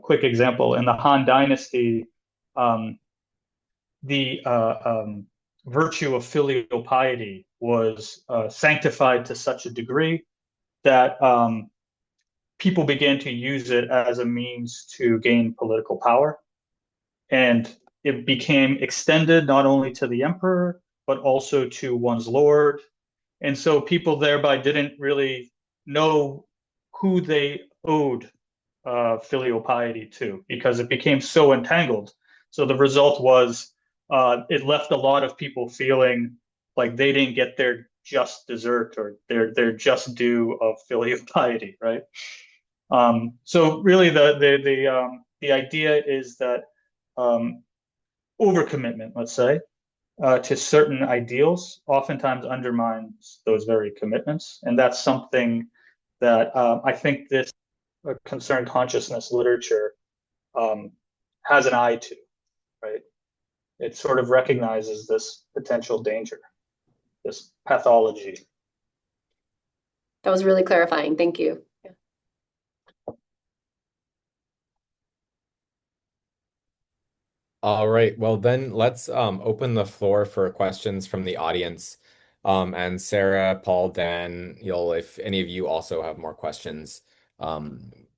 quick example, in the Han Dynasty, the virtue of filial piety was sanctified to such a degree that people began to use it as a means to gain political power. And it became extended not only to the emperor, but also to one's lord. And so people thereby didn't really know who they owed filial piety to, because it became so entangled. So the result was it left a lot of people feeling like they didn't get their just desert or their just due of filial piety, right? So really the idea is that overcommitment, let's say, to certain ideals oftentimes undermines those very commitments. And that's something that I think this concerned consciousness literature has an eye to, right? It sort of recognizes this potential danger, this pathology. That was really clarifying. Thank you. Yeah. All right. Well, then let's open the floor for questions from the audience. And Sarah, Paul, Dan, if any of you also have more questions,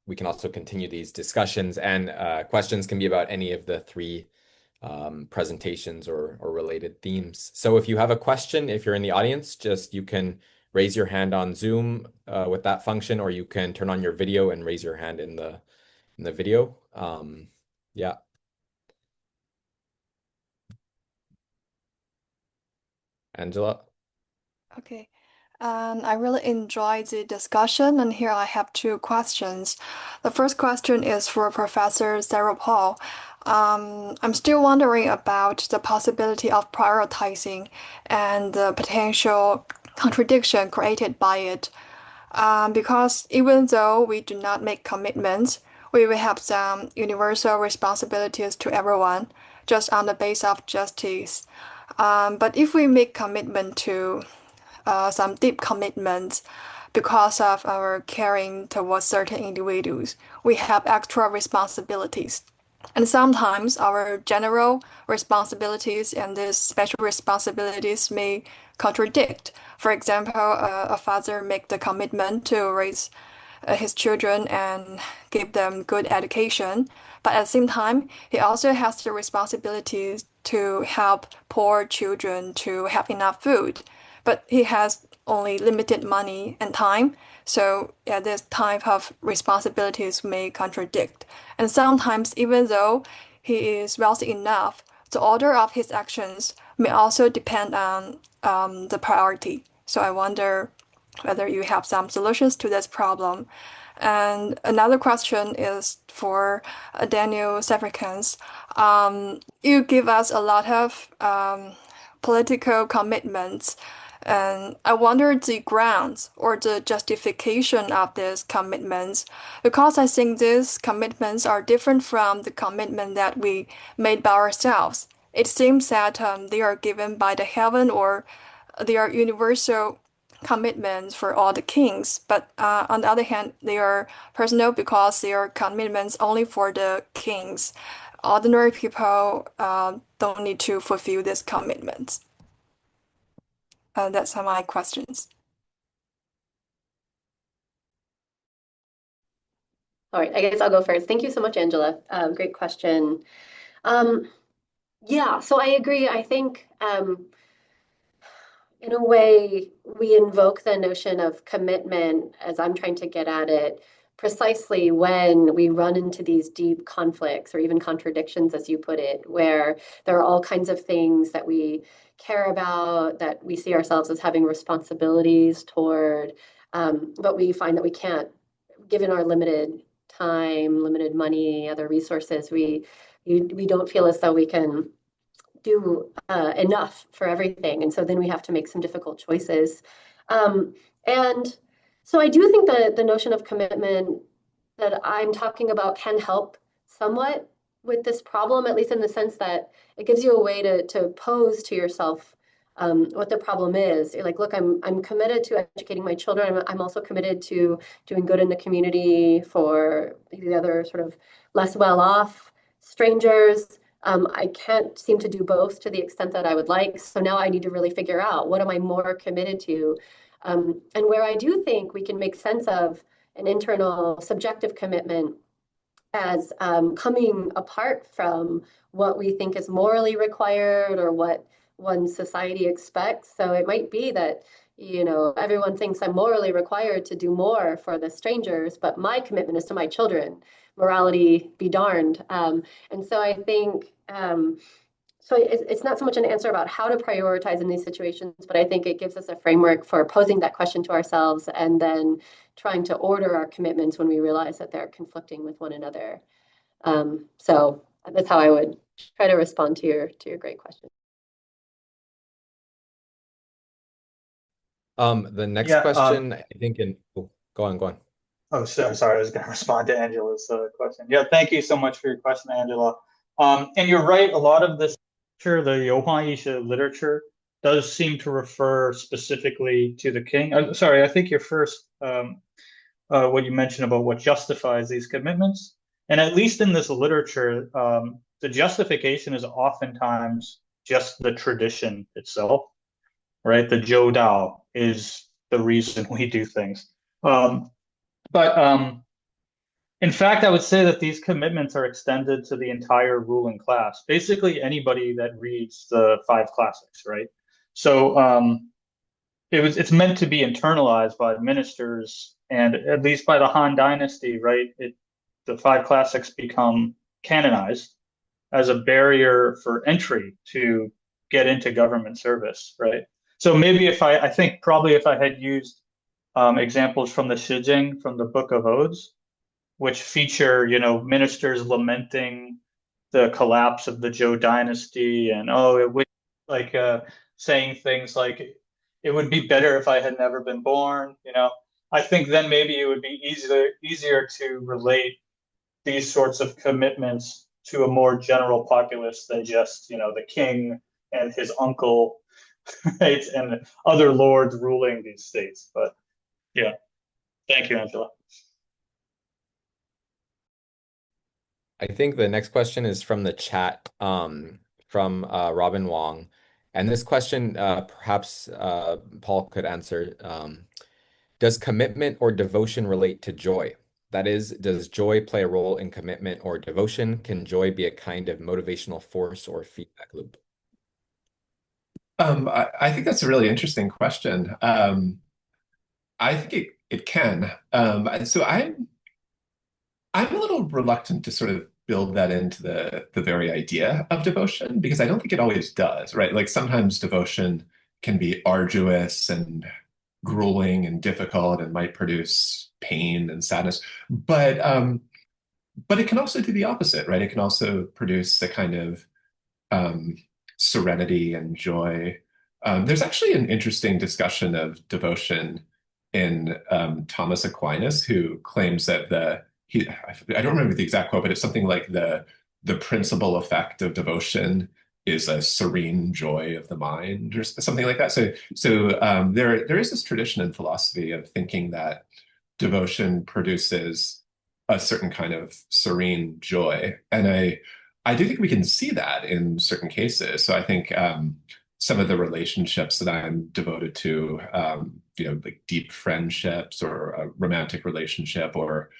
we can also continue these discussions. And questions can be about any of the three presentations or related themes. So if you have a question, if you're in the audience, you can raise your hand on Zoom with that function, or you can turn on your video and raise your hand in the video. Yeah. Angela? Okay. I really enjoyed the discussion, and here I have two questions. The first question is for Professor Sarah Paul. I'm still wondering about the possibility of prioritizing and the potential contradiction created by it. Because even though we do not make commitments, we will have some universal responsibilities to everyone, just on the basis of justice. But if we make commitment to some deep commitments because of our caring towards certain individuals, we have extra responsibilities. And sometimes our general responsibilities and these special responsibilities may contradict. For example, a father make the commitment to raise his children and give them good education, but at the same time, he also has the responsibility to help poor children to have enough food. But he has only limited money and time, so yeah, this type of responsibilities may contradict. And sometimes, even though he is wealthy enough, the order of his actions may also depend on the priority. So I wonder whether you have some solutions to this problem. And another question is for Daniel Sarafinas. You give us a lot of political commitments, and I wonder the grounds or the justification of these commitments, because I think these commitments are different from the commitment that we made by ourselves. It seems that they are given by the heaven, or they are universal commitments for all the kings. But on the other hand, they are personal because they are commitments only for the kings. Ordinary people don't need to fulfill these commitments. That's my questions. All right, I guess I'll go first. Thank you so much, Angela. Great question. Yeah, so I agree. I think in a way, we invoke the notion of commitment, as I'm trying to get at it, precisely when we run into these deep conflicts or even contradictions, as you put it, where there are all kinds of things that we care about, that we see ourselves as having responsibilities toward, but we find that we can't, given our limited time, limited money, other resources, we don't feel as though we can do enough for everything. And so then we have to make some difficult choices. And so I do think that the notion of commitment that I'm talking about can help somewhat with this problem, at least in the sense that it gives you a way to pose to yourself what the problem is. You're like, look, I'm committed to educating my children. I'm also committed to doing good in the community for the other sort of less well-off strangers. I can't seem to do both to the extent that I would like. So now I need to really figure out what am I more committed to? And where I do think we can make sense of an internal subjective commitment as coming apart from what we think is morally required or what one society expects. So it might be that, everyone thinks I'm morally required to do more for the strangers, but my commitment is to my children. Morality be darned. And so I think, so it's not so much an answer about how to prioritize in these situations, but I think it gives us a framework for posing that question to ourselves and then trying to order our commitments when we realize that they're conflicting with one another. So that's how I would try to respond to your great question. The next question, I think go on. Oh, sorry, I was going to respond to Angela's question. Yeah, thank you so much for your question, Angela. And you're right, a lot of this literature, the Yohua literature, does seem to refer specifically to the king. Sorry, I think your first, what you mentioned about what justifies these commitments, and at least in this literature, the justification is oftentimes just the tradition itself, right? The Zhou Dao is the reason we do things. But in fact, I would say that these commitments are extended to the entire ruling class, basically anybody that reads the 5 classics, right? So it's meant to be internalized by ministers, and at least by the Han Dynasty, right? The 5 classics become canonized as a barrier for entry to get into government service, right? So maybe I think probably if I had used examples from the Shijing, from the Book of Odes, which feature, ministers lamenting the collapse of the Zhou dynasty, and it would saying things like, it would be better if I had never been born. I think then maybe it would be easier to relate these sorts of commitments to a more general populace than just, the king and his uncle, right, and other lords ruling these states. But yeah, thank you, Angela. I think the next question is from the chat, from Robin Wong. And this question, perhaps Paul could answer. Does commitment or devotion relate to joy? That is, does joy play a role in commitment or devotion? Can joy be a kind of motivational force or feedback loop? I think that's a really interesting question. I think it can. So I'm a little reluctant to sort of build that into the very idea of devotion, because I don't think it always does, right? Like sometimes devotion can be arduous and grueling and difficult and might produce pain and sadness, but it can also do the opposite, right? It can also produce a kind of serenity and joy. There's actually an interesting discussion of devotion in Thomas Aquinas, who claims that I don't remember the exact quote, but it's something like the principal effect of devotion is a serene joy of the mind, or something like that. So there is this tradition in philosophy of thinking that devotion produces a certain kind of serene joy, and I do think we can see that in certain cases. So I think some of the relationships that I'm devoted to, like deep friendships or a romantic relationship, or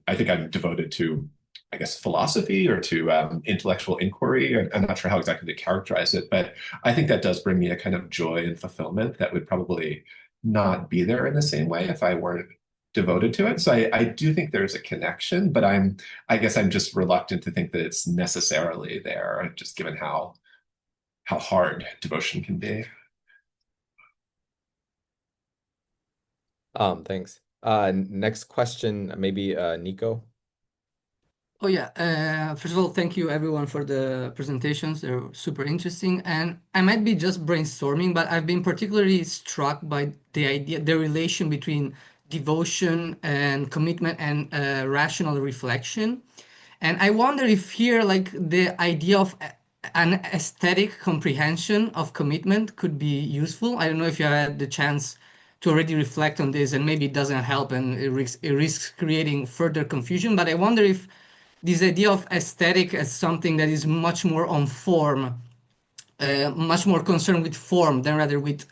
I think I'm devoted to, I guess, philosophy or to intellectual inquiry. I'm not sure how exactly to characterize it, but I think that does bring me a kind of joy and fulfillment that would probably not be there in the same way if I weren't devoted to it. So I do think there's a connection, but I guess I'm just reluctant to think that it's necessarily there, just given how hard devotion can be. Thanks. Next question, maybe Nico. Oh yeah. First of all, thank you everyone for the presentations. They're super interesting. And I might be just brainstorming, but I've been particularly struck by the relation between devotion and commitment and rational reflection. And I wonder if here, like the idea of an aesthetic comprehension of commitment could be useful. I don't know if you had the chance to already reflect on this, and maybe it doesn't help and it risks creating further confusion. But I wonder if this idea of aesthetic as something that is much more on form, much more concerned with form than rather with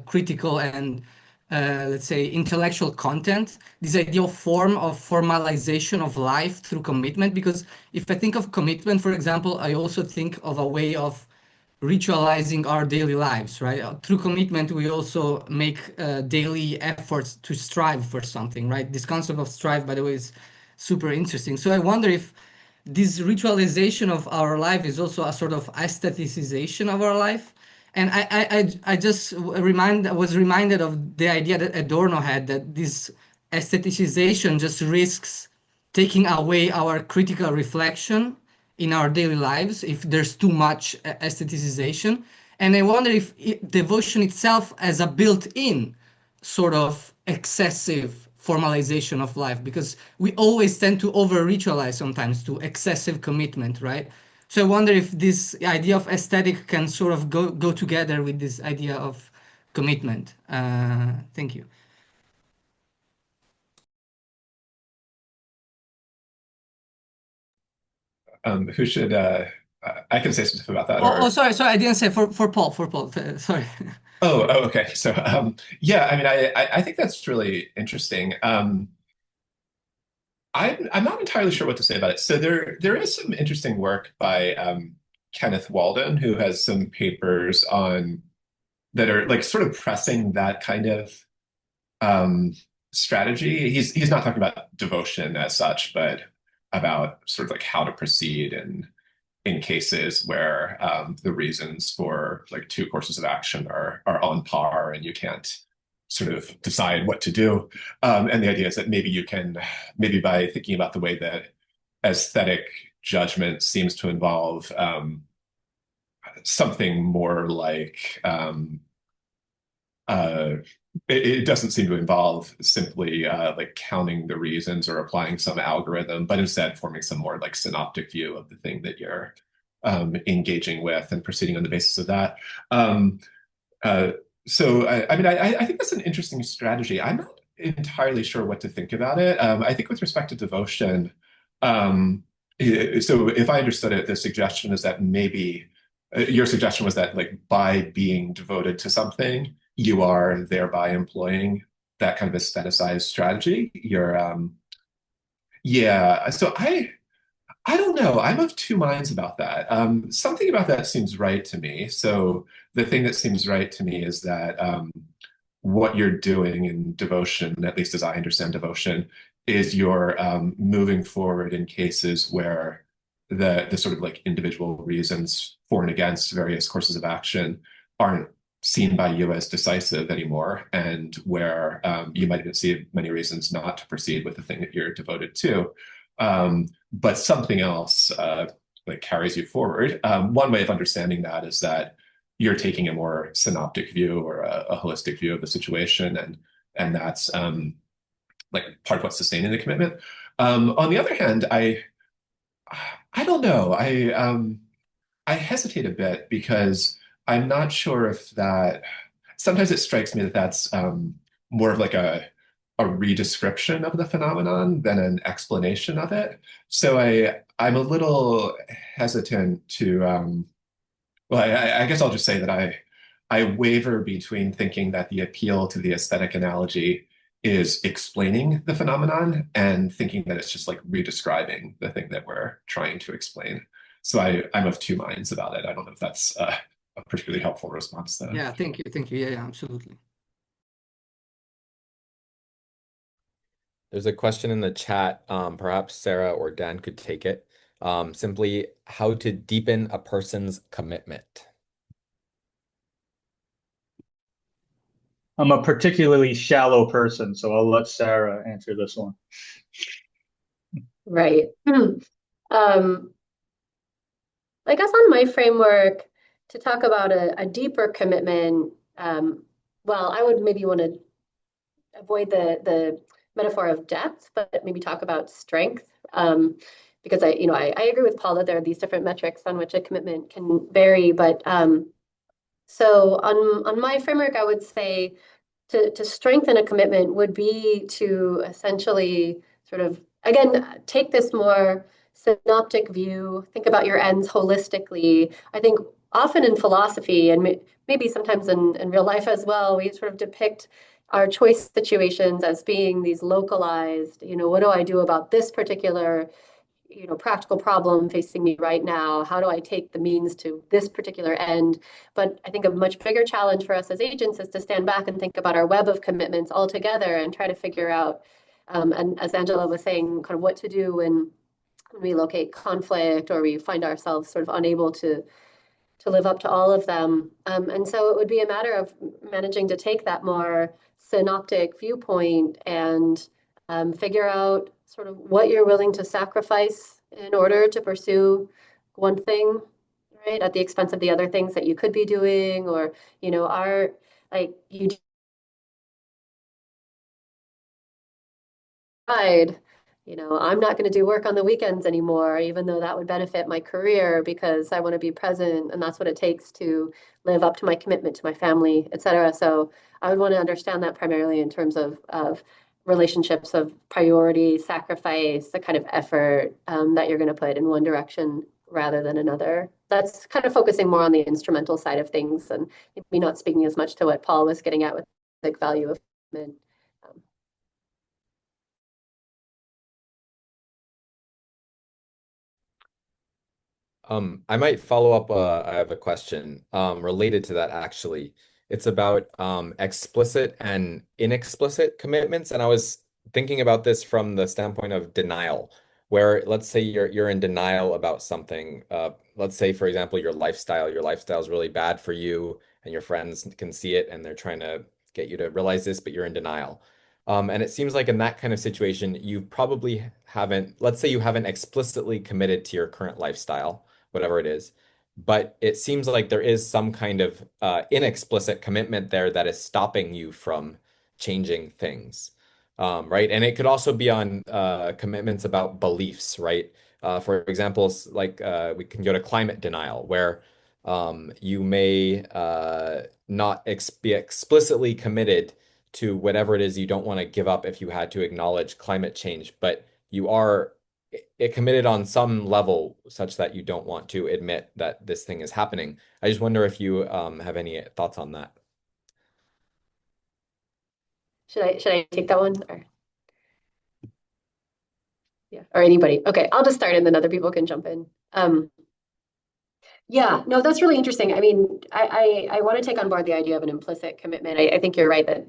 critical and let's say intellectual content. This idea of form, of formalization of life through commitment. Because if I think of commitment, for example, I also think of a way of ritualizing our daily lives, right? Through commitment, we also make daily efforts to strive for something, right? This concept of strive, by the way, is super interesting. So I wonder if this ritualization of our life is also a sort of aestheticization of our life. And I just was reminded of the idea that Adorno had, that this aestheticization just risks taking away our critical reflection in our daily lives if there's too much aestheticization. And I wonder if devotion itself as a built-in sort of excessive formalization of life, because we always tend to over-ritualize sometimes to excessive commitment, right? So I wonder if this idea of aesthetic can sort of go together with this idea of commitment. Thank you. Who should I can say something about that, Oh, or sorry, I didn't say for Paul, sorry. okay. So yeah, I mean, I think that's really interesting. I'm not entirely sure what to say about it. So there is some interesting work by Kenneth Walden, who has some papers on that are like sort of pressing that kind of strategy. He's not talking about devotion as such, but about sort of like how to proceed in cases where the reasons for like two courses of action are on par and you can't sort of decide what to do. And the idea is that maybe by thinking about the way that aesthetic judgment seems to involve something more like it doesn't seem to involve simply like counting the reasons or applying some algorithm, but instead forming some more like synoptic view of the thing that you're engaging with and proceeding on the basis of that. So I mean, I think that's an interesting strategy. I'm not entirely sure what to think about it. I think with respect to devotion, so if I understood it, the suggestion is that maybe your suggestion was that like by being devoted to something, you are thereby employing that kind of aestheticized strategy. Yeah. So I don't know. I'm of two minds about that. Something about that seems right to me. So the thing that seems right to me is that what you're doing in devotion, at least as I understand devotion, is you're moving forward in cases where the sort of like individual reasons for and against various courses of action aren't seen by you as decisive anymore, and where you might even see many reasons not to proceed with the thing that you're devoted to. But something else like carries you forward. One way of understanding that is that you're taking a more synoptic view or a holistic view of the situation, and that's like part of what's sustaining the commitment. On the other hand, I don't know. I hesitate a bit because I'm not sure if that. Sometimes it strikes me that that's more of like a redescription of the phenomenon than an explanation of it. So I'm a little hesitant to, well, I guess I'll just say that I waver between thinking that the appeal to the aesthetic analogy is explaining the phenomenon and thinking that it's just like redescribing the thing that we're trying to explain. So I'm of two minds about it. I don't know if that's a particularly helpful response though. Yeah, thank you. Yeah, absolutely. There's a question in the chat. Perhaps Sarah or Dan could take it. Simply, how to deepen a person's commitment. I'm a particularly shallow person, so I'll let Sarah answer this one. Right. I guess on my framework, to talk about a deeper commitment, well, I would maybe want to avoid the metaphor of depth, but maybe talk about strength. because I agree with Paul that there are these different metrics on which a commitment can vary. But so on my framework, I would say to strengthen a commitment would be to essentially sort of, again, take this more synoptic view, think about your ends holistically. I think often in philosophy and maybe sometimes in real life as well, we sort of depict our choice situations as being these localized, what do I do about this particular practical problem facing me right now? How do I take the means to this particular end? But I think a much bigger challenge for us as agents is to stand back and think about our web of commitments all together and try to figure out, and as Angela was saying, kind of what to do when we locate conflict or we find ourselves sort of unable to live up to all of them. And so it would be a matter of managing to take that more synoptic viewpoint and figure out sort of what you're willing to sacrifice in order to pursue one thing, right, at the expense of the other things that you could be doing, or, are like you decide, I'm not going to do work on the weekends anymore, even though that would benefit my career because I want to be present and that's what it takes to live up to my commitment to my family, et cetera. So I would want to understand that primarily in terms of relationships of priority, sacrifice, the kind of effort that you're going to put in one direction rather than another. That's kind of focusing more on the instrumental side of things and maybe not speaking as much to what Paul was getting at with the value of commitment. I might follow up. I have a question related to that, actually. It's about explicit and inexplicit commitments. And I was thinking about this from the standpoint of denial, where let's say you're in denial about something. Let's say, for example, your lifestyle. Your lifestyle is really bad for you, and your friends can see it, and they're trying to get you to realize this, but you're in denial. And it seems like in that kind of situation, you probably haven't, let's say you haven't explicitly committed to your current lifestyle, whatever it is. But it seems like there is some kind of inexplicit commitment there that is stopping you from changing things, right? And it could also be on commitments about beliefs, right? For example, like we can go to climate denial, where you may not be explicitly committed to whatever it is you don't want to give up if you had to acknowledge climate change, but you are committed on some level such that you don't want to admit that this thing is happening. I just wonder if you have any thoughts on that. Should I take that one? Or yeah, or anybody? Okay, I'll just start and then other people can jump in. Yeah, no, that's really interesting. I mean, I want to take on board the idea of an implicit commitment. I think you're right that,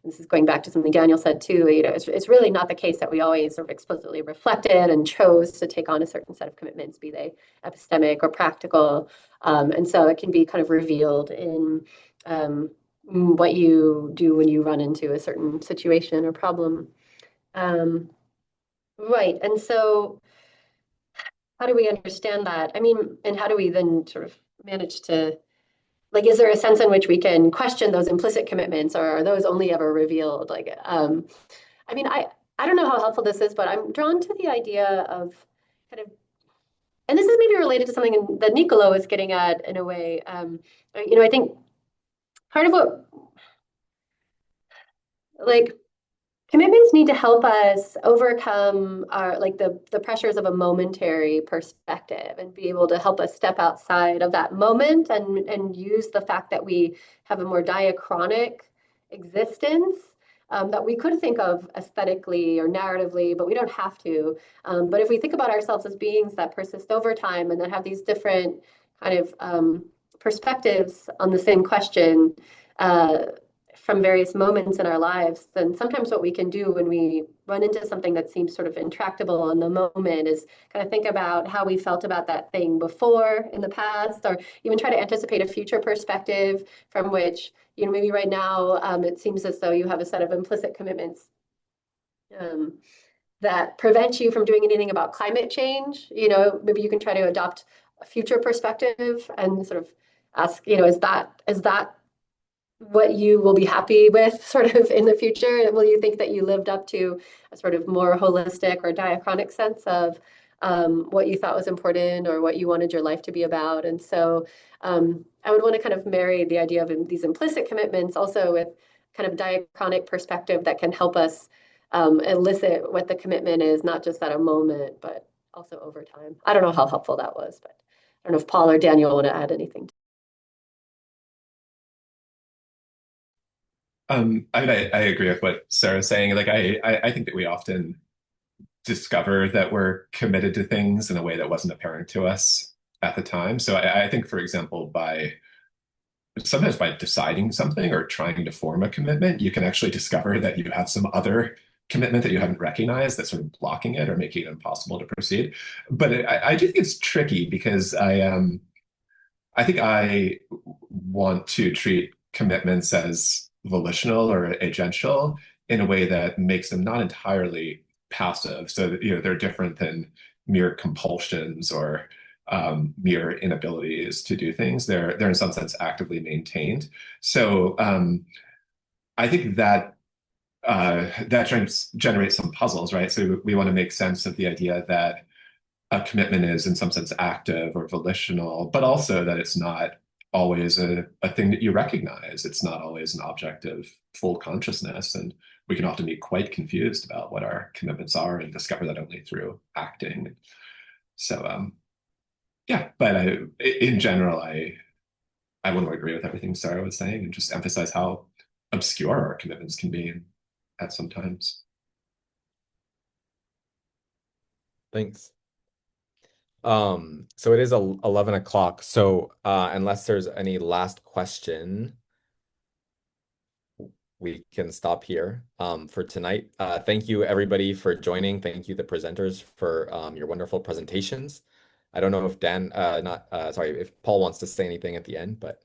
this is going back to something Daniel said too, it's really not the case that we always sort of explicitly reflected and chose to take on a certain set of commitments, be they epistemic or practical. And so it can be kind of revealed in what you do when you run into a certain situation or problem. Right, and so how do we understand that? I mean, and how do we then sort of manage to, like, is there a sense in which we can question those implicit commitments, or are those only ever revealed? Like, I mean, I don't know how helpful this is, but I'm drawn to the idea of kind of, and this is maybe related to something that Niccolo was getting at in a way. I think part of what, like, commitments need to help us overcome our the pressures of a momentary perspective and be able to help us step outside of that moment and use the fact that we have a more diachronic existence that we could think of aesthetically or narratively, but we don't have to. But if we think about ourselves as beings that persist over time and that have these different kind of perspectives on the same question, from various moments in our lives, then sometimes what we can do when we run into something that seems sort of intractable in the moment is kind of think about how we felt about that thing before in the past, or even try to anticipate a future perspective from which, maybe right now it seems as though you have a set of implicit commitments that prevent you from doing anything about climate change. Maybe you can try to adopt a future perspective and sort of ask, is that what you will be happy with sort of in the future? Will you think that you lived up to a sort of more holistic or diachronic sense of what you thought was important or what you wanted your life to be about. And so I would want to kind of marry the idea of these implicit commitments also with kind of diachronic perspective that can help us elicit what the commitment is, not just at a moment, but also over time. I don't know how helpful that was, but I don't know if Paul or Daniel want to add anything. I mean, I agree with what Sarah's saying. Like, I think that we often discover that we're committed to things in a way that wasn't apparent to us at the time. So I think, for example, sometimes by deciding something or trying to form a commitment, you can actually discover that you have some other commitment that you haven't recognized that's sort of blocking it or making it impossible to proceed. But I do think it's tricky because I think I want to treat commitments as volitional or agential in a way that makes them not entirely passive. So that, they're different than mere compulsions or mere inabilities to do things. They're in some sense actively maintained. So I think that generates some puzzles, right? So we want to make sense of the idea that a commitment is in some sense active or volitional, but also that it's not always a thing that you recognize. It's not always an object of full consciousness. And we can often be quite confused about what our commitments are and discover that only through acting. So yeah, but in general, I want to agree with everything Sarah was saying and just emphasize how obscure our commitments can be at some times. Thanks. So it is 11 o'clock. So unless there's any last question, we can stop here for tonight. Thank you everybody for joining. Thank you the presenters for your wonderful presentations. I don't know if if Paul wants to say anything at the end, but